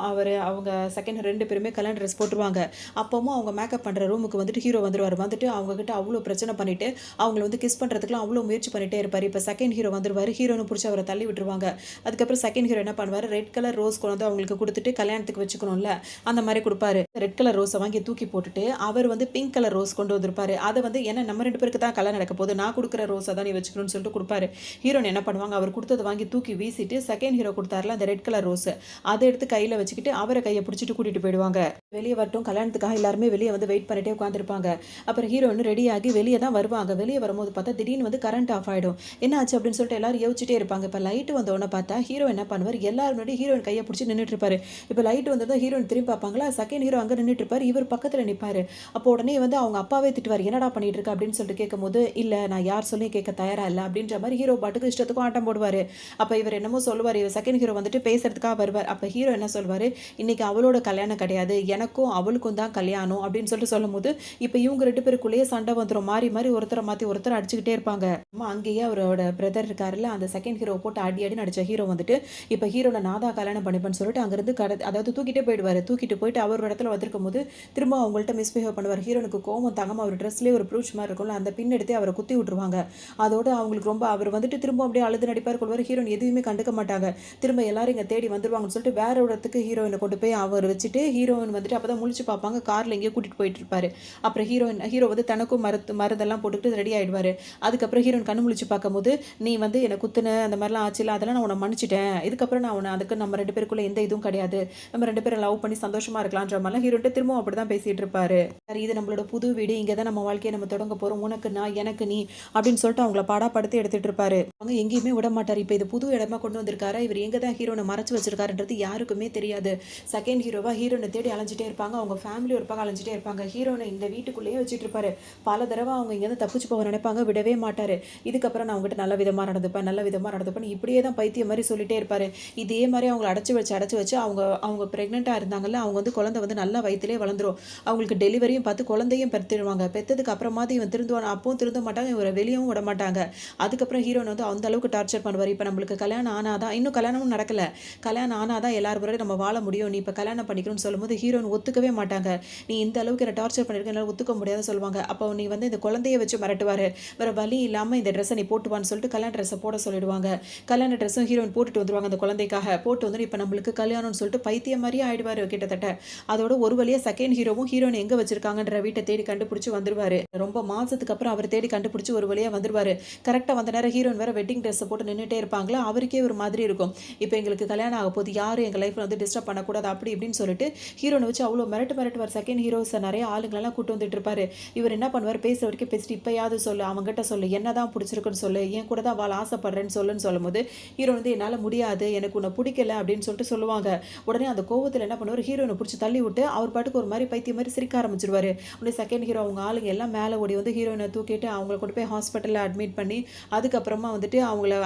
அவங்க செகண்ட் 2 பேருமே கல்யாண ட்ரெஸ் போட்டுருவாங்க. அப்பவும் அவங்க மேக்கப் பண்ணுற ரூமுக்கு வந்துட்டு ஹீரோ வந்துருவார். வந்துட்டு அவங்ககிட்ட அவ்வளோ பிரச்சனை பண்ணிட்டு அவங்கள வந்து கிஸ் பண்ணுறதுக்குலாம் அவ்வளோ முயற்சி பண்ணிட்டே இருப்பார். இப்போ செகண்ட் ஹீரோ வந்துருவார். ஹீரோன்னு பிடிச்சி அவரை தள்ளி விட்டுருவாங்க. அதுக்கப்புறம் செகண்ட் ஹீரோ என்ன பண்ணுவார், ரெட் கலர் ரோஸ் கொண்டு வந்து அவங்களுக்கு கொடுத்துட்டு கல்யாணத்துக்கு வச்சுக்கணும்ல அந்த மாதிரி கொடுப்பாரு. ரெட் கலர் ரோஸை வாங்கி தூக்கி போட்டுட்டு அவர் வந்து பிங்க் கலர் ரோஸ் கொண்டு வந்திருப்பாரு. அதை வந்து ஏன்னா நம்ம 2 பேருக்கு தான் கல்யாணம் நடக்க போது, நான் கொடுக்குற ரோஸை தான் நீ வச்சுக்கணும்னு சொல்லிட்டு கொடுப்பாரு. ஹீரோன் என்ன பண்ணுவாங்க, அவர் கொடுத்ததை வாங்கி தூக்கி வீசிட்டு செகண்ட் ஹீரோ கொடுத்தாருல அந்த ரெட் கலர் ரோஸ் அதை எடுத்து கையில் வச்சுக்கிட்டு அவரை கையை பிடிச்சிட்டு கூட்டிட்டு போயிடுவாங்க. வெளியே வரட்டும் கல்யாணத்துக்காக எல்லாருமே வெளியே வந்து வெயிட் பண்ணிட்டே உட்காந்துருப்பாங்க. அப்புறம் ஹீரோயின் ரெடியாகி வெளியே தான் வருவாங்க. வெளியே வரும்போது பார்த்தா திடீர்னு வந்து கரண்ட் ஆஃப் ஆகிடும். என்ன ஆச்சு அப்படின்னு சொல்லிட்டு எல்லாரும் யோசிச்சுட்டே இருப்பாங்க. இப்போ லைட் வந்தோடனே பார்த்தா ஹீரோ என்ன பண்ணுவார், எல்லாரும் முன்னாடி ஹீரோயின் கையை பிடிச்சி நின்றுட்டு இருப்பாரு. இப்போ லைட் வந்ததும் ஹீரோயின் திரும்பி பார்ப்பாங்களா, செகண்ட் ஹீரோ அங்கே நின்றுட்டு இருப்பார், இவர் பக்கத்தில் நிற்பாரு. அப்போ உடனே வந்து அவங்க அப்பாவே திட்டுவார், என்னடா பண்ணிட்டு இருக்க அப்படின்னு சொல்லிட்டு கேட்கும்போது இல்லை நான் யார் சொல்லி கேட்க தயாரா இல்லை அப்படின்ற மாதிரி ஹீரோ பாட்டுக்கு இஷ்டத்துக்கும் ஆட்டம் போடுவார். அப்போ இவர் என்னமோ சொல்லுவார், இவர் செகண்ட் ஹீரோ வந்துட்டு பேசுறதுக்காக வருவார். அப்போ ஹீரோ என்ன சொல்வார், இன்னைக்கு அவளோட கல்யாணம் கிடையாது, எனக்கும் அவளுக்கும் தான் கல்யாணம் அப்படின்னு சொல்லிட்டு சொல்லும் போது இப்போ இவங்க 2 பேருக்குள்ளேயே சண்டை வந்துடும். மாறி ஒருத்தரை மாற்றி ஒருத்தர் அடிச்சுக்கிட்டே இருப்பாங்க. அங்கேயே அவரோட பிரதர் இருக்காருல்ல அந்த செகண்ட் ஹீரோ போட்டு அடி நடிச்ச ஹீரோ வந்துட்டு இப்போ ஹீரோட நாதா கல்யாணம் பண்ணிப்பேன்னு சொல்லிட்டு அங்கேருந்து அதாவது தூக்கிட்டே போயிடுவார். தூக்கிட்டு போயிட்டு அவரோட இடத்துல வந்திருக்கும் போது திரும்ப அவங்கள்ட்ட மிஸ்பிஹேவ் பண்ணுவார். ஹீரோனுக்கு கோவம் தாங்காம அவர் ட்ரெஸ்லேயே ஒரு ப்ரூச் மாதிரி இருக்கும்ல அந்த பின் எடுத்து அவரை குத்தி விட்டுருவாங்க. அதோட அவங்களுக்கு ரொம்ப அவர் வந்துட்டு திரும்ப அப்படியே அழுது நடிப்பார் கொள்வார். ஹீரோயின் எதுவுமே கண்டுக்க மாட்டாங்க. திரும்ப எல்லாரும் இங்கே தேடி வந்துருவாங்கன்னு சொல்லிட்டு வேற இடத்துக்கு ஹீரோயினை கொண்டு போய் அவர் வச்சுட்டு ஹீரோயின் வந்து வந்துட்டு அப்போ தான் முழிச்சு பார்ப்பாங்க, காரில் எங்கேயோ கூட்டிகிட்டு போயிட்டு இருப்பாரு. அப்புறம் ஹீரோ வந்து தனக்கும் மருந்தெல்லாம் போட்டுக்கிட்டு ரெடி ஆகிடுவார். அதுக்கப்புறம் ஹீரோயின் கண்ணு முழிச்சு பார்க்கும்போது, நீ வந்து என்னை குத்துன அந்த மாதிரிலாம் ஆச்சுல, அதெல்லாம் நான் உன்னை மன்னிச்சிட்டேன். இதுக்கப்புறம் நான் உன்னை அதுக்கு நம்ம 2 பேருக்குள்ள எந்த இதுவும் கிடையாது. நம்ம 2 பேரும் லவ் பண்ணி சந்தோஷமா இருக்கலான்ற மாதிரிலாம் ஹீரோன்ட்டு திரும்பவும் அப்படி தான் பேசிட்டு இருப்பாரு. சரி, இது நம்மளோட புது வீடு, இங்கே தான் நம்ம வாழ்க்கையை நம்ம தொடங்க போகிறோம், உனக்கு நான் எனக்கு நீ அப்படின்னு சொல்லிட்டு அவங்கள பாடாப்படுத்தி எடுத்துட்டு இருப்பாரு. அவங்க எங்கேயுமே விட மாட்டார். இப்போ இது புது இடமா கொண்டு வந்திருக்காரு, இவர் எங்கே தான் ஹீரோனை மறைச்சு வச்சிருக்காருன்றது யாருக்குமே தெரியாது. செகண்ட் ஹீரோவா ஹீரோனை தேடி அலைஞ்சிட்டே இருப்பாங்க. அவங்க ஃபேமிலி ஒரு பக்கம் அலைஞ்சிட்டே இருப்பாங்க. ஹீரோனை இந்த வீட்டுக்குள்ளேயே வச்சுட்டு இருப்பாரு. பல தடவை அவங்க இங்கேருந்து தப்பிச்சு போக நினைப்பாங்க, விடவே மாட்டார். இதுக்கப்புறம் நான் அவங்ககிட்ட நல்ல விதமாக நடந்துப்பேன் இப்படியே தான் பைத்தியம் மாதிரி சொல்லிட்டே இருப்பார். இதே மாதிரி அவங்கள அடைச்சி வச்சு அவங்க ப்ரெக்னெண்ட்டாக இருந்தாங்கல்ல, அவங்க வந்து குழந்தை வந்து நல்லா வயிற்றிலே வளர்ந்துரும். அவங்களுக்கு டெலிவரியும் பார்த்து குழந்தையும் பெற்றுடுவாங்க. பெற்றதுக்கு அப்புறமாவது இவன் திருந்துவான், அப்பவும் திருந்த மாட்டாங்க, இவரை வெளியவும் விட மாட்டாங்க. அதுக்கப்புறம் ஹீரோன் வந்து அந்த அளவுக்கு டார்ச்சர் பண்ணுவார். இப்போ நம்மளுக்கு கல்யாணம் ஆனாதான், இன்னும் கல்யாணமும் நடக்கலை, கல்யாணம் ஆனாதான் எல்லாரும் முறை நம்ம வாழ முடியும், நீ இப்போ கல்யாணம் பண்ணிக்கணும்னு சொல்லும்போது ஹீரோன் ஒத்துக்கவே மாட்டாங்க. நீ இந்த அளவுக்கு என்ன டார்ச்சர் பண்ணியிருக்க, என்னால் ஒத்துக்க முடியாதுன்னு சொல்லுவாங்க. அப்போ நீ வந்து இந்த குழந்தைய வச்சு மிரட்டுவார். வேறு வழி இல்லாமல் இந்த ட்ரெஸ்ஸை நீ போட்டுவான்னு சொல்லிட்டு கல்யாண ட்ரெஸ்ஸை போட சொல்லிடுவாங்க. கல்யாண ட்ரெஸ்ஸும் ஹீரோயின் போட்டுட்டு வந்துருவாங்க அந்த குழந்தைக்காக. போட்டு வந்து இப்போ நம்மளுக்கு கல்யாணம்னு சொல்லிட்டு பைத்தியம் மாதிரியே ஆயிடுவார் கிட்டத்தட்ட. அதோட ஒரு வழியாக செகண்ட் ஹீரோவும் ஹீரோயின் எங்கே வச்சிருக்காங்கன்ற வீட்டை தேடி கண்டுபிடிச்சி வந்துருவாரு. ரொம்ப மாசத்துக்கு அப்புறம் அவர் தேடி கண்டுபிடிச்சி ஒரு வழியாக வந்துருவாரு. கரெக்டாக வந்த நேரம் ஹீரோயின் வேற வெட்டிங் ட்ரெஸ்ஸை போட்டு நின்றுட்டே இருப்பாங்களா, அவருக்கே ஒரு மாதிரி இருக்கும். இப்போ எங்களுக்கு கல்யாணம் ஆக போது, யாரும் எங்கள் லைஃப்பில் வந்து டிஸ்டர்ப் பண்ணக்கூடாது அப்படி இப்படின்னு சொல்லிட்டு ஹீரோனை வச்சு அவ்வளோ மிரட்டுவார். செகண்ட் ஹீரோஸை நிறைய ஆளுங்களெல்லாம் கூட்டு வந்துட்டு இருப்பாரு. இவர் என்ன பண்ணுவார், பேசுற வரைக்கும் பேசிட்டு இப்போயாவது சொல்லு, அவங்ககிட்ட சொல்லு, என்னதான் பிடிச்சிருக்குன்னு சொல்லு, என் கூட தான் வாழ ஆசைப்படுறேன்னு சொல்லுன்னு சொல்லும்போது ஹீரோ வந்து என்னால் முடியாது, எனக்கு உன்னை பிடிக்கல அப்படின்னு சொல்லிட்டு சொல்லுவாங்க. உடனே அந்த கோவத்தில் என்ன பண்ணுவார், ஹீரோனை பிடிச்சி தள்ளி விட்டு அவர் பாட்டுக்கு ஒரு மாதிரி பைத்தியம் மாதிரி சிரிக்க ஆரம்பிச்சிருவாரு. உடனே செகண்ட் ஹீரோ அவங்க ஆளுங்க எல்லாம் மேலே ஓடி வந்து ஹீரோயினை தூக்கிட்டு அவங்கள கொண்டு போய் ஹாஸ்பிட்டலில் அட்மிட் பண்ணி அதுக்கப்புறமா வந்துட்டு அவங்களே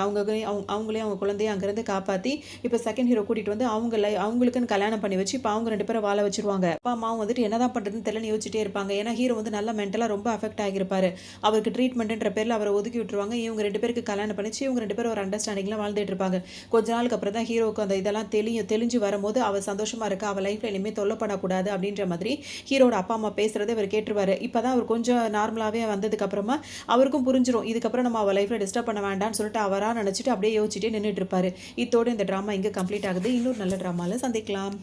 அவங்க குழந்தைய அங்கேருந்து காப்பாற்றி இப்போ செகண்ட் ஹீரோ கூட்டிகிட்டு வந்து அவங்களுக்குன்னு கல்யாணம் பண்ணி வச்சு இப்போ அவங்க 2 பேரும் வாழ வச்சிருவாங்க. அப்பா அம்மாவும் வந்துட்டு என்னதான் பண்ணுறதுன்னு தெரியல யோசிச்சுட்டே இருப்பாங்க. ஏன்னா ஹீரோ வந்து நல்லா மென்டலாக ரொம்ப அஃபெக்ட் ஆகியிருப்பாரு. அவருக்கு ட்ரீட்மெண்ட்ன்ற பேரில் அவரை ஒதுக்கி விட்டுருவாங்க. இவங்க 2 பேருக்கு கல்யாணம் பண்ணிச்சு இவங்க 2 பேரும் ஒரு அண்டர்ஸ்டாண்டிங்லாம் வாழ்ந்துட்டு இருப்பாங்க. கொஞ்ச நாளுக்கு அப்புறம் தான் ஹீரோவுக்கு அந்த இதெல்லாம் தெளிஞ்சு வரும்போது அவள் சந்தோஷமா இருக்கா, அவள் லைஃப்ல இனிமேல் தொல்லப்படக்கூடாது அப்படின்ற மாதிரி ஹீரோட அப்பா அம்மா பேசுறதை இவர் கேட்டுருவாரு. இப்போதான் அவர் கொஞ்சம் நார்மலாகவே வந்ததுக்கு அப்புறமா அவருக்கும் புரிஞ்சிடும், இதுக்கப்புறம் நம்ம அவள் லைஃப்ல டிஸ்டர்ப் பண்ண வேண்டாம்னு சொல்லிட்டு அவராக நினச்சிட்டு அப்படியே யோசிச்சுட்டே நின்றுட்டு இருப்பாரு. இதோடு இந்த ட்ராமா இங்கே கம்ப்ளீட் ஆகுது. இன்னொரு நல்ல ட்ராமாவில் சந்திக்கலாம்.